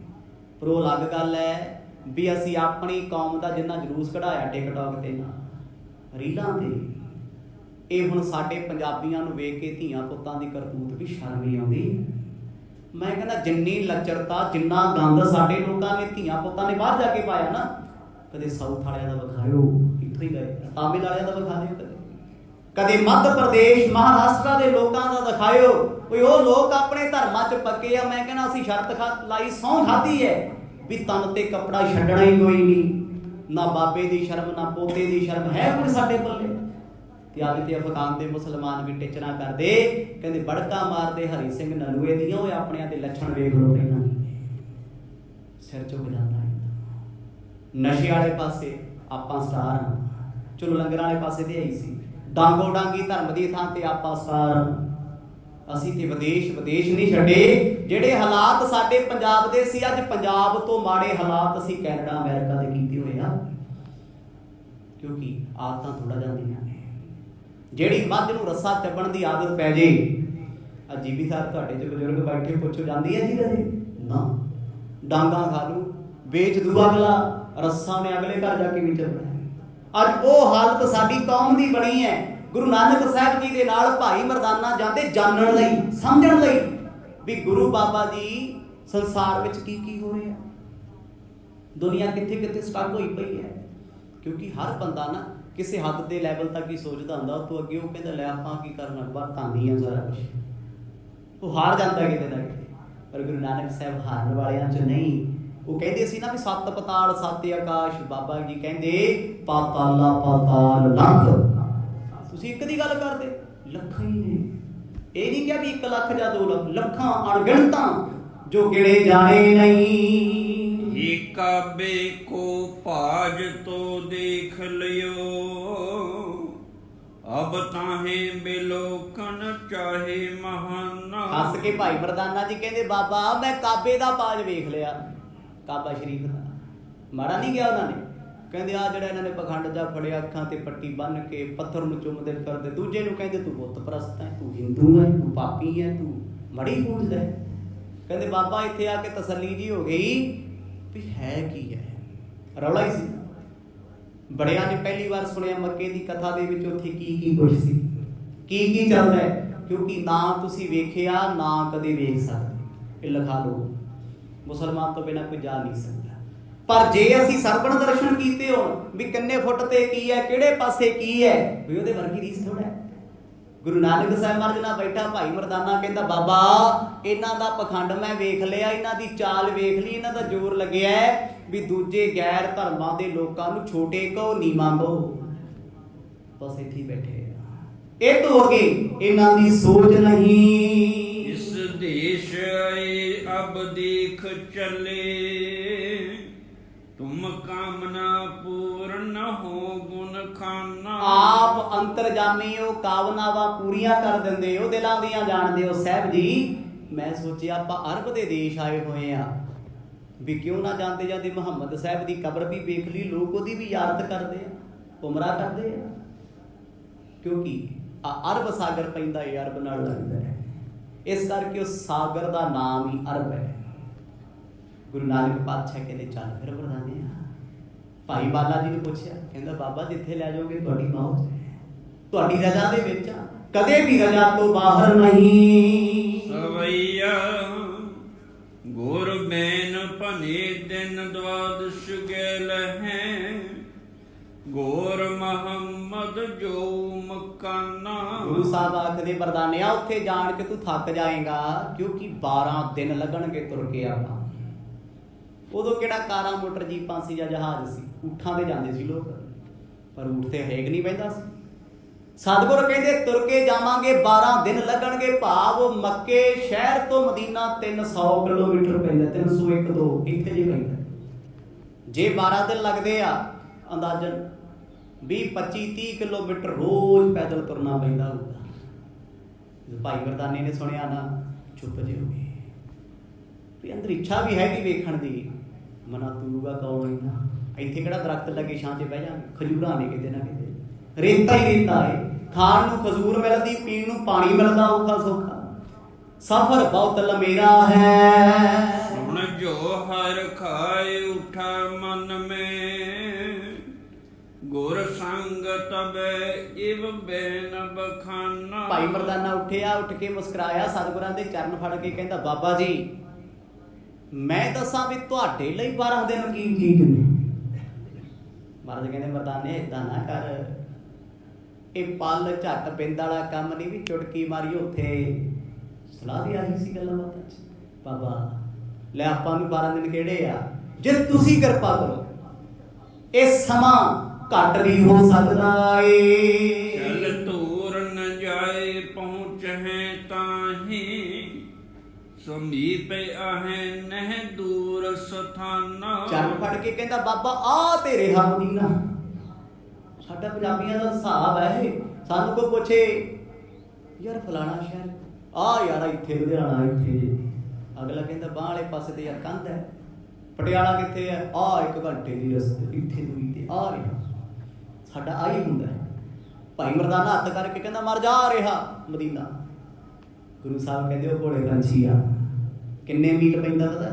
ਪਰ ਉਹ ਅਲੱਗ ਗੱਲ ਹੈ ਵੀ ਅਸੀਂ ਆਪਣੀ ਕੌਮ ਦਾ ਜਿੰਨਾ ਜਲੂਸ ਕਢਾਇਆ ਟਿਕਟੌਕ ਤੇ ਨਾ ਰੀਲਾਂ ਤੇ, ਇਹ ਹੁਣ ਸਾਡੇ ਪੰਜਾਬੀਆਂ ਨੂੰ ਵੇਖ ਕੇ ਧੀਆਂ ਪੁੱਤਾਂ ਦੀ ਕਰਤੂਤ ਵੀ ਸ਼ਰਮ ਹੀ ਆਉਂਦੀ। ਮੈਂ ਕਹਿੰਦਾ ਜਿੰਨੀ ਲੱਚਰਤਾ, ਜਿੰਨਾ ਗੰਦ ਸਾਡੇ ਲੋਕਾਂ ਨੇ ਧੀਆਂ ਪੁੱਤਾਂ ਨੇ ਬਾਹਰ ਜਾ ਕੇ ਪਾਇਆ ਨਾ, ਕਦੇ ਸਾਊਥ ਵਾਲਿਆਂ ਦਾ ਵਿਖਾਇਓ, ਇੱਥੋਂ ਹੀ ਗਏ, ਤਾਮਿਲ ਵਾਲਿਆਂ ਦਾ ਵਿਖਾ ਦਿਓ, ਕਦੇ ਮੱਧ ਪ੍ਰਦੇਸ਼ ਮਹਾਰਾਸ਼ਟਰ ਦੇ ਲੋਕਾਂ ਦਾ ਦਿਖਾਇਓ। ਉਹ ਲੋਕ ਆਪਣੇ ਧਰਮਾਂ 'ਚ ਪੱਕੇ ਆ। ਮੈਂ ਕਹਿੰਦਾ ਅਸੀਂ ਸ਼ਰਤ ਲਾਈ, ਸਹੁੰ ਖਾਧੀ ਹੈ ਵੀ ਤਨ ਤੇ ਕੱਪੜਾ ਛੱਡਣਾ ਹੀ ਕੋਈ ਨਹੀਂ। ਨਾ ਬਾਬੇ ਦੀ ਸ਼ਰਮ, ਨਾ ਪੋਤੇ ਦੀ ਸ਼ਰਮ ਹੈ ਕੋਈ ਸਾਡੇ ਪੱਲੇ। ਤੇ ਅੱਜ ਤੇ ਅਫਗਾਨ ਦੇ ਮੁਸਲਮਾਨ ਵੀ ਟਿਚਣਾ ਕਰਦੇ, ਕਹਿੰਦੇ ਬੜਕਾ ਮਾਰਦੇ ਹਰੀ ਸਿੰਘ ਨਲੂਏ ਦੀਆਂ। ਉਹ ਆਪਣਿਆਂ ਦੇ ਲੱਛਣ ਵੇਖ ਲਓ ਪਹਿਲਾਂ, ਸਿਰ ਝੁਕ ਜਾਂਦਾ। ਨਸ਼ੇ ਵਾਲੇ ਪਾਸੇ ਆਪਾਂ ਸਟਾਰ ਹਾਂ, ਚਲੋ ਲੰਗਰ ਵਾਲੇ ਪਾਸੇ ਤੇ ਆਈ ਸੀ। ਡਾਂਗੋ ਡਾਂਗੀ ਧਰਮ ਦੀ ਥਾਂ ਤੇ ਆਪਾਂ ਸਟਾਰ। ਅਸੀਂ ਤੇ ਵਿਦੇਸ਼ ਨਹੀਂ ਛੱਡੇ। ਜਿਹੜੇ ਹਾਲਾਤ ਸਾਡੇ ਪੰਜਾਬ ਦੇ ਸੀ, ਅੱਜ ਪੰਜਾਬ ਤੋਂ ਮਾੜੇ ਹਾਲਾਤ ਅਸੀਂ ਕੈਨੇਡਾ ਅਮਰੀਕਾ ਦੇ ਕੀਤੇ ਹੋਏ ਆ। ਕਿਉਂਕਿ ਆਦਤਾਂ ਥੋੜਾ ਜਾਂਦੀਆਂ ਨੇ। ਜਿਹੜੀ ਮੱਝ ਨੂੰ ਰੱਸਾ ਚੱਬਣ ਦੀ ਆਦਤ ਪੈ ਜੇ, ਜ਼ਿਮੀਦਾਰ ਤੁਹਾਡੇ 'ਚ ਬਜ਼ੁਰਗ ਬੈਠੇ, ਪੁੱਛੋ ਜਾਂਦੀ ਹੈ ਜੀ ਕਦੇ? ਨਾ। ਡਾਂਗਾ ਖਾ ਲੂ, ਵੇਚ ਦੂ ਅਗਲਾ, ਰੱਸਾ ਉਹਨੇ ਅਗਲੇ ਘਰ ਜਾ ਕੇ ਵੀ ਚੱਲਣਾ। ਅੱਜ ਉਹ ਹਾਲਤ ਸਾਡੀ ਕੌਮ ਦੀ ਬਣੀ ਹੈ। ਗੁਰੂ ਨਾਨਕ ਸਾਹਿਬ ਜੀ ਦੇ ਨਾਲ ਭਾਈ ਮਰਦਾਨਾ ਜਾਂਦੇ ਜਾਣਨ ਲਈ, ਸਮਝਣ ਲਈ ਵੀ ਗੁਰੂ ਬਾਬਾ ਜੀ ਸੰਸਾਰ ਵਿੱਚ ਕੀ ਕੀ ਹੋ ਰਿਹਾ, ਦੁਨੀਆ ਕਿੱਥੇ ਕਿੱਥੇ ਸਟਕ ਹੋਈ ਪਈ ਹੈ। ਕਿਉਂਕਿ ਹਰ ਬੰਦਾ ਨਾ ਕਿਸੇ ਹੱਦ ਦੇ ਲੈਵਲ ਤੱਕ ਹੀ ਸੋਚਦਾ ਹੁੰਦਾ, ਉਹ ਤੋਂ ਅੱਗੇ ਉਹ ਕਹਿੰਦਾ ਲੈ ਆਪਾਂ ਕੀ ਕਰਨਾ, ਬਾਹਰ ਤਾਂਦੀ ਆ ਸਾਰਾ ਕੁਛ। ਉਹ ਹਾਰ ਜਾਂਦਾ ਕਿਤੇ ਨਾ ਕਿਤੇ। ਪਰ ਗੁਰੂ ਨਾਨਕ ਸਾਹਿਬ ਹਾਰਨ ਵਾਲਿਆਂ 'ਚ ਨਹੀਂ। ਉਹ ਕਹਿੰਦੇ ਸੀ ਨਾ ਵੀ ਸੱਤ ਪਤਾਲ ਸੱਤ ਆਕਾਸ਼। ਬਾਬਾ ਜੀ ਕਹਿੰਦੇ ਪਾਤਾਲਾ ਪਾਤਾਲ ਲੱਖ। ਤੁਸੀਂ ਇੱਕ ਦੀ ਗੱਲ ਕਰਦੇ, ਲੱਖਾਂ ਹੀ ਨੇ। ਇਹ ਨਹੀਂ ਕਿਹਾ ਵੀ 1 ਲੱਖ ਜਾਂ 2 ਲੱਖ, ਲੱਖਾਂ ਅਣਗਿਣਤਾਂ ਜੋ ਗਿਣੇ ਜਾਣੇ ਨਹੀਂ। ਇਹ ਕਾਬੇ ਕੋ ਭਾਜ ਤੋਂ ਦੇਖ ਲਿਓ, ਅਬ ਤਾਹੇ ਬਿਲੋਕਨ ਚਾਹੇ ਮਹਾਨਾ। ਹੱਸ ਕੇ ਭਾਈ ਮਰਦਾਨਾ ਜੀ ਕਹਿੰਦੇ ਬਾਬਾ ਮੈਂ ਕਾਬੇ ਦਾ ਪਾਜ ਵੇਖ ਲਿਆ, ਕਾਬਾ ਸ਼ਰੀਫ ਦਾ। ਮਾੜਾ ਨਹੀਂ ਗਿਆ ਉਹਨਾਂ ਨੇ। ਕਹਿੰਦੇ ਆ ਜਿਹੜਾ ਇਹਨਾਂ ਨੇ ਪਖੰਡ ਜਾ ਫੜਿਆ, ਅੱਖਾਂ ਤੇ ਪੱਟੀ ਬੰਨ੍ਹ ਕੇ ਪੱਥਰ ਨੂੰ ਚੁੰਮਦੇ ਫਿਰਦੇ। ਦੂਜੇ ਨੂੰ ਕਹਿੰਦੇ ਤੂੰ ਬੁੱਤ ਪ੍ਰਸਤ ਹੈ, ਤੂੰ ਹਿੰਦੂ ਹੈ, ਤੂੰ ਪਾਪੀ ਹੈ, ਤੂੰ ਮੜੀ ਪੂਜਦਾ ਹੈ। ਕਹਿੰਦੇ ਬਾਬਾ ਇੱਥੇ ਆ ਕੇ ਤਸੱਲੀ ਜੀ ਹੋ ਗਈ ਵੀ ਹੈ ਕੀ ਹੈ। ਰੌਲਾ ਹੀ ਸੀ। ਬੜਿਆਂ ਨੇ ਪਹਿਲੀ ਵਾਰ ਸੁਣਿਆ ਮੱਕੇ ਦੀ ਕਥਾ ਦੇ ਵਿੱਚ ਉੱਥੇ ਕੀ ਕੁਛ ਸੀ, ਕੀ ਚੱਲਦਾ ਹੈ। ਕਿਉਂਕਿ ਨਾ ਤੁਸੀਂ ਵੇਖਿਆ, ਨਾ ਕਦੇ ਵੇਖ ਸਕਦੇ। ਇਹ ਲਿਖਾ ਲਓ, ਮੁਸਲਮਾਨ ਤੋਂ ਬਿਨਾਂ ਕੋਈ ਜਾ ਨਹੀਂ ਸਕਦਾ। ਪਰ ਜੇ ਅਸੀਂ ਸਰਵਣ ਦਰਸ਼ਨ ਕੀਤੇ ਹੋਣ ਵੀ ਕਿੰਨੇ ਫੁੱਟ ਤੇ ਕੀ ਹੈ, ਕਿਹੜੇ ਪਾਸੇ ਕੀ ਹੈ, ਵੀ ਉਹਦੇ ਵਰਗੀ ਰੀਸ ਥੋੜਾ ਹੈ। ਗੁਰੂ ਨਾਨਕ ਸਾਹਿਬ ਮਹਾਰਾਜ ਨਾਲ ਬੈਠਾ ਭਾਈ ਮਰਦਾਨਾ ਕਹਿੰਦਾ ਬਾਬਾ ਇਹਨਾਂ ਦਾ ਪਖੰਡ ਮੈਂ ਵੇਖ ਲਿਆ, ਇਹਨਾਂ ਦੀ ਚਾਲ ਵੇਖ ਲਈ, ਇਹਨਾਂ ਦਾ ਜ਼ੋਰ ਲੱਗਿਆ ਵੀ ਦੂਜੇ ਗੈਰ ਧਰਮਾਂ ਦੇ ਲੋਕਾਂ ਨੂੰ ਛੋਟੇ ਕਹੋ, ਨੀਵਾਂ ਕਹੋ। ਬਸ ਇੱਥੇ ਬੈਠੇ ਇਹ ਤੋਂ ਅੱਗੇ ਇਹਨਾਂ ਦੀ ਸੋਚ ਨਹੀਂ। ਇਸ ਦੇਸ਼ ਆਏ ਅਬ ਦੇਖ ਚਲੇ, ਤੁਮ ਕਾਮਨਾ ਪੂਰਨ ਹੋ ਗੁਣ ਖਾਨਾ। ਆਪ ਅੰਤਰਜਾਮੀ ਉਹ ਕਾਮਨਾਵਾਂ ਪੂਰੀਆਂ ਕਰ ਦਿੰਦੇ, ਉਹ ਦਿਲਾਂ ਦੀਆਂ ਜਾਣਦੇ ਹੋ ਸਾਹਿਬ ਜੀ। ਮੈਂ ਸੋਚਿਆ ਆਪਾਂ ਅਰਬ ਦੇ ਦੇਸ਼ ਆਏ ਹੋਏ ਆ, ਵੀ ਕਿਉਂ ਨਾ ਜਾਂਦੇ ਜਾਂਦੇ ਮੁਹੰਮਦ ਸਾਹਿਬ ਦੀ ਕਬਰ ਵੀ ਵੇਖ ਲਈ। ਲੋਕ ਉਹਦੀ ਵੀ ਯਾਦ ਕਰਦੇ ਆ, ਉਮਰਾ ਕਰਦੇ ਆ। ਕਿਉਂਕਿ ਅਰਬ ਸਾਗਰ ਪੈਂਦਾ ਹੈ, ਅਰਬ ਨਾਲ ਲੱਗਦਾ ਹੈ, ਇਸ ਕਰਕੇ ਉਸ ਸਾਗਰ ਦਾ ਨਾਮ ਹੀ ਅਰਬ ਹੈ। ਗੁਰੂ ਨਾਨਕ ਪਾਤਸ਼ਾਹ ਕਹਿੰਦੇ ਚੱਲ ਫਿਰ ਵਰਦਾਨੇ ਆ। ਭਾਈ ਬਾਲਾ ਜੀ ਨੂੰ ਪੁੱਛਿਆ, ਕਹਿੰਦਾ ਬਾਬਾ ਜਿੱਥੇ ਲੈ ਜਾਓਗੇ ਤੁਹਾਡੀ ਮੌਜ ਹੈ, ਤੁਹਾਡੀ ਰਜ਼ਾ ਦੇ ਵਿੱਚ ਆ, ਕਦੇ ਵੀ ਰਜ਼ਾ ਤੋਂ ਬਾਹਰ ਨਹੀਂ। ਸਵਈਆ दिन द्वादश गेल हैं, ਗੋਰ ਮੁਹੰਮਦ ਜੋ ਮਕਾਨਾ। ਗੁਰੂ ਸਾਹਿਬ ਆਖਦੇ ਮਰਦਾਨਿਆ ਉੱਥੇ ਜਾਣ ਕੇ ਤੂੰ ਥੱਕ ਜਾਏਗਾ, ਕਿਉਂਕਿ 12 ਦਿਨ ਲੱਗਣਗੇ ਤੁਰ ਕੇ ਆਪਾਂ। ਉਦੋਂ ਕਿਹੜਾ ਕਾਰਾਂ ਮੋਟਰ ਜੀਪਾਂ ਸੀ ਜਾਂ ਜਹਾਜ਼ ਸੀ, ਊਠਾਂ ਤੇ ਜਾਂਦੇ ਸੀ ਲੋਕ, ਪਰ ਊਠ ਤੇ ਹੇਗ ਨਹੀਂ ਬਹਿੰਦਾ ਸੀ। ਸਤਿਗੁਰ ਕਹਿੰਦੇ ਤੁਰ ਕੇ ਜਾਵਾਂਗੇ 12 ਦਿਨ ਲੱਗਣਗੇ, ਭਾਵ ਮੱਕੇ ਸ਼ਹਿਰ ਤੋਂ ਮਦੀਨਾ 300 ਕਿਲੋਮੀਟਰ ਪੈਂਦਾ, 301-2 ਇੱਥੇ ਜੇ ਪੈਂਦਾ। ਜੇ 12 ਦਿਨ ਲੱਗਦੇ ਆ, ਅੰਦਾਜ਼ਨ 20-25-30 ਕਿਲੋਮੀਟਰ ਰੋਜ਼ ਪੈਦਲ ਤੁਰਨਾ ਪੈਂਦਾ ਹੋਊਗਾ। ਭਾਈ ਮਰਦਾਨੇ ਨੇ ਸੁਣਿਆ ਨਾ, ਚੁੱਪ ਜਿਹੇ ਹੋ ਗਏ ਵੀ ਅੰਦਰ ਇੱਛਾ ਵੀ ਹੈਗੀ ਵੇਖਣ ਦੀ, ਮਨਾ ਤੁਰੂਗਾ ਕੌਣ ਨਾ। ਇੱਥੇ ਕਿਹੜਾ ਦਰਖਤ ਲੱਗੇ ਛਾਂ 'ਚ ਬਹਿ ਜਾਂਗੇ, ਖਜੂਰਾਂ ਨੇ ਕਿਤੇ ਨਾ ਕਿਤੇ, ਰੇਤਾ ਹੀ ਰੇਤਾ ਹੈ। ਖਾਣ ਨੂੰ ਖਜੂਰ ਮਿਲਦੀ, ਪੀਣ ਨੂੰ ਪਾਣੀ ਮਿਲਦਾ ਔਖਾ ਸੌਖਾ। ਸਫ਼ਰ ਬਹੁਤ ਲੰਮੇਰਾ ਹੈ, ਹੁਣ ਜੋ ਹਰ ਖਾਏ ਉਠਾ ਮਨ ਮੇ, ਗੁਰ ਸੰਗ ਤਬੈ ਇਵ ਬੈਨ ਬਖਾਨਾ। ਭਾਈ ਮਰਦਾਨਾ ਉੱਠਿਆ, ਉੱਠ ਕੇ ਮੁਸਕਰਾਇਆ, ਸਤਿਗੁਰਾਂ ਦੇ ਚਰਨ ਫੜ ਕੇ ਕਹਿੰਦਾ ਬਾਬਾ ਜੀ ਮੈਂ ਦੱਸਾਂ ਵੀ ਤੁਹਾਡੇ ਲਈ 12 ਦਿਨ ਕੀ ਚੀਜ਼ ਨੇ। ਮਹਾਰਾਜ ਕਹਿੰਦੇ ਮਰਦਾਨੇ ਏਦਾਂ ਨਾ ਕਰ, ਇਹ ਪਲ ਝੱਟ ਪਿੰਡ ਵਾਲਾ ਕੰਮ ਨਹੀਂ ਵੀ ਚੁਟਕੀ ਮਾਰੀ ਉੱਥੇ। ਸਲਾਹ ਦੀ ਆਹੀ ਸੀ ਗੱਲਾਂ ਬਾਤਾਂ 'ਚ। ਬਾਬਾ ਲੈ ਆਪਾਂ ਨੂੰ 12 ਦਿਨ ਕਿਹੜੇ ਆ, ਜੇ ਤੁਸੀਂ ਕਿਰਪਾ ਕਰੋ ਇਹ ਸਮਾਂ ਘੱਟ ਵੀ ਹੋ ਸਕਦਾ ਏ। ਚਲ ਧੂਰ ਨ ਜਾਏ ਪਹੁੰਚ ਹੈ ਤਾਹੀ, ਸਮੀਪ ਆਹੇ ਨਹਿ ਦੂਰ ਸਥਾਨਾ। ਚਰਨ ਫੜ ਕੇ ਕਹਿੰਦਾ ਬਾਬਾ ਆ ਤੇ ਰਿਹਾ ਮਦੀਨਾ। ਸਾਡਾ ਪੰਜਾਬੀਆਂ ਦਾ ਹਿਸਾਬ ਹੈ ਇਹ, ਸਾਨੂੰ ਕੋਈ ਪੁੱਛੇ ਯਾਰ ਫਲਾਣਾ ਸ਼ਹਿਰ ਆ, ਯਾਰ ਇੱਥੇ ਲੁਧਿਆਣਾ ਇੱਥੇ, ਅਗਲਾ ਕਹਿੰਦਾ ਬਾਹ ਵਾਲੇ ਪਾਸੇ ਤੇ ਯਾਰ ਕੰਧ ਹੈ। ਪਟਿਆਲਾ ਕਿੱਥੇ ਹੈ, ਆ 1 ਘੰਟੇ ਦੀ ਰਸਤੇ ਇੱਥੇ ਦੂਰੀ ਤੇ ਆ ਰਿਹਾ। ਸਾਡਾ ਆਹੀ ਹੁੰਦਾ ਹੈ। ਭਾਈ ਮਰਦਾਨਾ ਹੱਥ ਕਰਕੇ ਕਹਿੰਦਾ ਮਰ ਜਾ ਰਿਹਾ ਮਦੀਨਾ। ਗੁਰੂ ਸਾਹਿਬ ਕਹਿੰਦੇ ਉਹ ਘੋੜੇ ਪੰਛੀ ਆ, ਕਿੰਨੇ ਮੀਲ ਪੈਂਦਾ ਪਤਾ?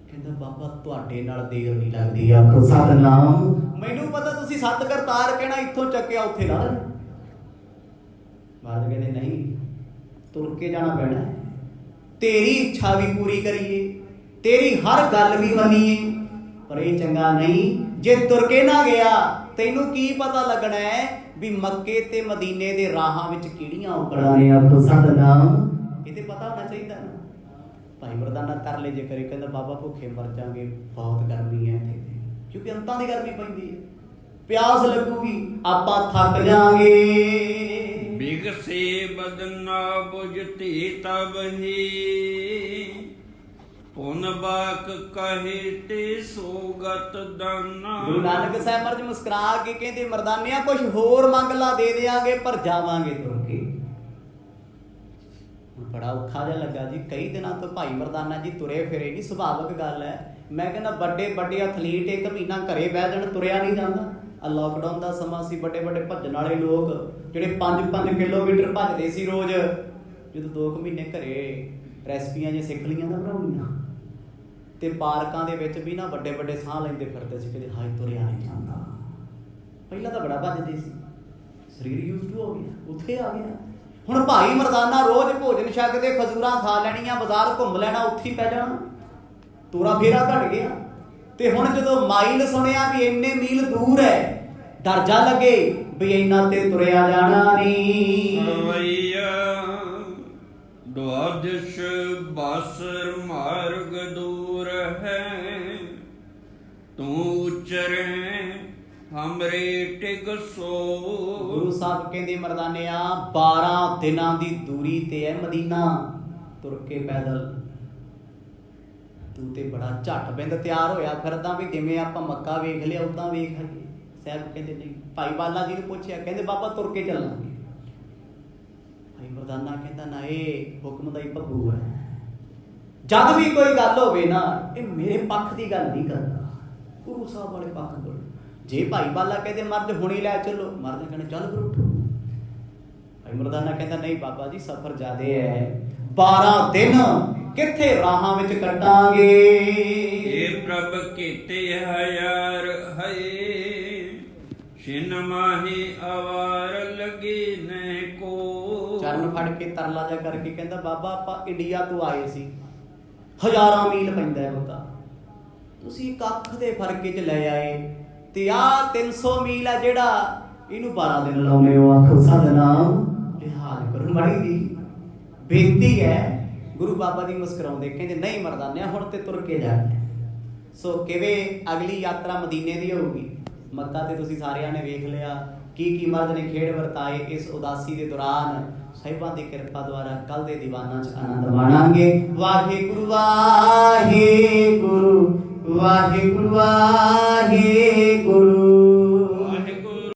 ਕਹਿੰਦਾ ਬਾਬਾ ਤੁਹਾਡੇ ਨਾਲ ਦੇਰ ਨਹੀਂ ਲੱਗਦੀ, ਆਖੋ ਸਤਨਾਮ। ਮੈਨੂੰ ਪਤਾ ਤੁਸੀਂ ਸੱਤ ਕਰਤਾਰ ਕਹਿਣਾ, ਇੱਥੋਂ ਚੱਕਿਆ ਉੱਥੇ ਲਾ ਲੈ। ਮਹਾਰਾਜ ਕਹਿੰਦੇ ਨਹੀਂ, ਤੁਰ ਕੇ ਜਾਣਾ ਪੈਣਾ ਹੈ। ਤੇਰੀ ਇੱਛਾ ਵੀ ਪੂਰੀ ਕਰੀਏ, ਤੇਰੀ ਹਰ ਗੱਲ ਵੀ ਮੰਨੀਏ, ਪਰ ਇਹ ਚੰਗਾ ਨਹੀਂ ਜੇ ਤੁਰ ਕੇ ਨਾ ਗਿਆ। ਤੈਨੂੰ ਕੀ ਪਤਾ ਲੱਗਣਾ ਹੈ ਵੀ ਮੱਕੇ ਤੇ ਮਦੀਨੇ ਦੇ ਰਾਹਾਂ ਵਿੱਚ ਕਿਹੜੀਆਂ ਔਕੜਾਂ ਨੇ, ਆਖੋ ਸਤਨਾਮ। ਇਹ ਤੇ ਪਤਾ ਹੋਣਾ ਚਾਹੀਦਾ ਨਾ। ਭਾਈ ਮਰਦਾਨਾ ਤਰਲੇ ਜੇ ਕਰੇ, ਕਹਿੰਦਾ ਬਾਬਾ ਭੁੱਖੇ ਮਰ ਜਾਵਾਂਗੇ, ਬਹੁਤ ਗਰਮੀ ਹੈ ਇੱਥੇ ਤੇ, ਕਿਉਂਕਿ ਅੰਤਾਂ ਦੀ ਗਰਮੀ ਪੈਂਦੀ ਹੈ, ਪਿਆਸ ਲੱਗੂਗੀ, ਆਪਾਂ ਥੱਕ ਜਾਾਂਗੇ। ਬਿਗਸੇ ਬਦਨਾ ਬੁਝਤੀ ਤਬ ਹੀ, ਪੁਨ ਬਾਕ ਕਹੇ ਤੇ ਸੋਗਤ ਦਾਨਾ। ਗੁਰੂ ਨਾਨਕ ਸਾਹਿਬ ਮਹਾਰਾਜ ਮੁਸਕਰਾ ਕੇ ਕਹਿੰਦੇ ਮਰਦਾਨਿਆ ਕੁਝ ਹੋਰ ਮੰਗ ਲਾ, ਦੇ ਦੇਾਂਗੇ, ਪਰ ਜਾਵਾਂਗੇ ਤੁਰ ਕੇ। ਬੜਾ ਔਖਾ ਜਿਹਾ ਲੱਗਾ ਜੀ, ਕਈ ਦਿਨਾਂ ਤੋਂ ਭਾਈ ਮਰਦਾਨਾ ਜੀ ਤੁਰੇ ਫਿਰੇ ਨਹੀਂ, ਸੁਭਾਵਿਕ ਗੱਲ ਹੈ। ਮੈਂ ਕਹਿੰਦਾ ਵੱਡੇ ਵੱਡੇ ਐਥਲੀਟ 1 ਮਹੀਨਾ ਘਰੇ ਬਹਿ ਜਾਣ, ਤੁਰਿਆ ਨਹੀਂ ਜਾਂਦਾ। ਆ ਲੋਕਡਾਊਨ ਦਾ ਸਮਾਂ ਸੀ, ਵੱਡੇ ਵੱਡੇ ਭੱਜਣ ਵਾਲੇ ਲੋਕ ਜਿਹੜੇ 5-5 ਕਿਲੋਮੀਟਰ ਭੱਜਦੇ ਸੀ ਰੋਜ਼, ਜਦੋਂ 2 ਮਹੀਨੇ ਘਰੇ ਰੈਸਪੀਆਂ ਜੇ ਸਿੱਖ ਲਈਆਂ ਨਾ ਬਣਾਉਣੀਆਂ, ਤੇ ਪਾਰਕਾਂ ਦੇ ਵਿੱਚ ਵੀ ਨਾ ਵੱਡੇ ਵੱਡੇ ਸਾਹ ਲੈਂਦੇ ਫਿਰਦੇ ਸੀ, ਕਦੇ ਹਾਈ ਤੁਰਿਆ ਨਹੀਂ ਜਾਂਦਾ। ਪਹਿਲਾਂ ਤਾਂ ਬੜਾ ਭੱਜਦੇ ਸੀ, ਸਰੀਰ ਯੂਜ਼ ਟੂ ਹੋ ਗਿਆ, ਉੱਥੇ ਆ ਗਿਆ। ਹੁਣ ਭਾਈ ਮਰਦਾਨਾ ਰੋਜ਼ ਭੋਜਨ ਛਕਦੇ, ਖਜੂਰਾਂ ਖਾ ਲੈਣੀਆਂ, ਬਾਜ਼ਾਰ ਘੁੰਮ ਲੈਣਾ, ਉੱਥੇ ਹੀ ਪੈ ਜਾਣਾ, ਤੋਰਾ ਫੇਰਾ ਘਟ ਗਿਆ। ਤੇ ਹੁਣ ਜਦੋਂ ਮਾਈਲ ਸੁਣਿਆ ਵੀ ਇੰਨੇ ਮੀਲ ਦੂਰ ਹੈ, ਡਰ ਜਾ ਲੱਗੇ ਵੀ ਇੰਨਾ ਤੇ ਤੁਰਿਆ ਜਾਣਾ ਨਹੀਂ। ਦੁਆਦਸ਼ ਬਾਸਰ ਮਾਰਗ ਦੂਰ ਹੈ, ਤੂੰ ਉਚਰੇ ਹਮਰੇ ਟਿਕ ਸੋ। ਗੁਰੂ ਸਾਹਿਬ ਕਹਿੰਦੇ ਮਰਦਾਨਿਆ 12 ਦਿਨਾਂ ਦੀ ਦੂਰੀ ਤੇ ਹੈ ਮਦੀਨਾ, ਤੁਰ ਕੇ ਪੈਦਲ। ਤੂੰ ਤੇ ਬੜਾ ਝੱਟ ਬਿੰਦ ਤਿਆਰ ਹੋਇਆ ਫਿਰਦਾ ਵੀ ਜਿਵੇਂ ਆਪਾਂ ਮੱਕਾ ਵੇਖ ਲਿਆ ਉਦਾਂ ਵੇਖ ਆਈਏ। ਸਾਹਿਬ ਕਹਿੰਦੇ ਨਹੀਂ। ਭਾਈ ਬਾਲਾ ਜੀ ਨੂੰ ਪੁੱਛਿਆ, ਕਹਿੰਦੇ ਬਾਬਾ ਤੁਰ ਕੇ ਚੱਲਾਂਗੇ। ਭਾਈ ਮਰਦਾਨਾ ਕਹਿੰਦਾ ਨਾ, ਇਹ ਹੁਕਮ ਦਾ ਹੀ ਭੱਬੂ ਹੈ। ਜਦ ਵੀ ਕੋਈ ਗੱਲ ਹੋਵੇ ਨਾ, ਇਹ ਮੇਰੇ ਪੱਖ ਦੀ ਗੱਲ ਨਹੀਂ ਕਰਦਾ, ਗੁਰੂ ਸਾਹਿਬ ਵਾਲੇ ਪੱਖ ਕੋਲ। ਜੇ ਭਾਈ ਬਾਲਾ ਕਹਿੰਦੇ ਮਰਦ ਹੁਣੇ ਲੈ ਚੱਲੋ, ਮਰਦ ਕਹਿੰਦੇ ਚੱਲ ਫਿਰ ਉੱਠੋ। ਭਾਈ ਮਰਦਾਨਾ ਕਹਿੰਦਾ ਨਹੀਂ ਬਾਬਾ ਜੀ ਸਫ਼ਰ ਜ਼ਿਆਦੇ ਹੈ, 12 ਦਿਨ ਕਿੱਥੇ ਰਾਹਾਂ ਵਿੱਚ ਕੱਟਾਂਗੇ। ਇਹ ਪ੍ਰਭ ਕੀਤੇ ਹਯਾਰ ਹਏ, ਛਿਨ ਮਾਹੀ ਅਵਾਰ ਲਗੀ ਨੇ ਕੋ। ਚਰਨ ਫੜ ਕੇ ਤਰਲਾ ਜਾ ਕਰਕੇ ਕਹਿੰਦਾ ਬਾਬਾ ਆਪਾਂ ਇੰਡੀਆ ਤੋਂ ਆਏ ਸੀ, 1000 ਮੀਲ ਪੈਂਦਾ ਹੈ ਉਹਦਾ, ਤੁਸੀਂ ਇੱਕ ਅੱਖ ਦੇ ਫਰਕੇ 'ਚ ਲੈ ਆਏ ਤੇ ਆਹ 300 ਮੀਲ ਆ ਜਿਹੜਾ ਇਹਨੂੰ 12 ਦਿਨ ਲਾਉਣੇ ਹੋ। ਆਖੋ ਸਤਿਨਾਮ ਲਿਹਾਜ਼ ਕਰੋ। ਮੜੀ ਦੀ ਬੇਨਤੀ ਹੈ। ਗੁਰੂ ਬਾਬਾ ਜੀ ਮੁਸਕਰਾਉਂਦੇ ਕਹਿੰਦੇ ਨਹੀਂ ਮਰਦਾਨਿਆ ਹੁਣ ਤੇ ਤੁਰ ਕੇ ਜਾ। ਸੋ ਕਿਵੇਂ ਅਗਲੀ ਯਾਤਰਾ ਮਦੀਨੇ ਦੀ ਹੋਊਗੀ। ਮੱਕਾ ਤੇ ਤੁਸੀਂ ਸਾਰਿਆਂ ਨੇ ਵੇਖ ਲਿਆ ਕੀ ਮਰਦ ਨੇ ਖੇਡ ਵਰਤਾਏ ਇਸ ਉਦਾਸੀ ਦੇ ਦੌਰਾਨ। ਸਾਹਿਬਾਂ ਦੀ ਕਿਰਪਾ ਦੁਆਰਾ ਕੱਲ ਦੇ ਦੀਵਾਨਾਂ 'ਚ ਆਨੰਦ ਮਾਣਾਂਗੇ। ਵਾਹਿਗੁਰੂ ਵਾਹਿਗੁਰੂ ਵਾਹਿਗੁਰੂ ਵਾਹਿਗੁਰੂ।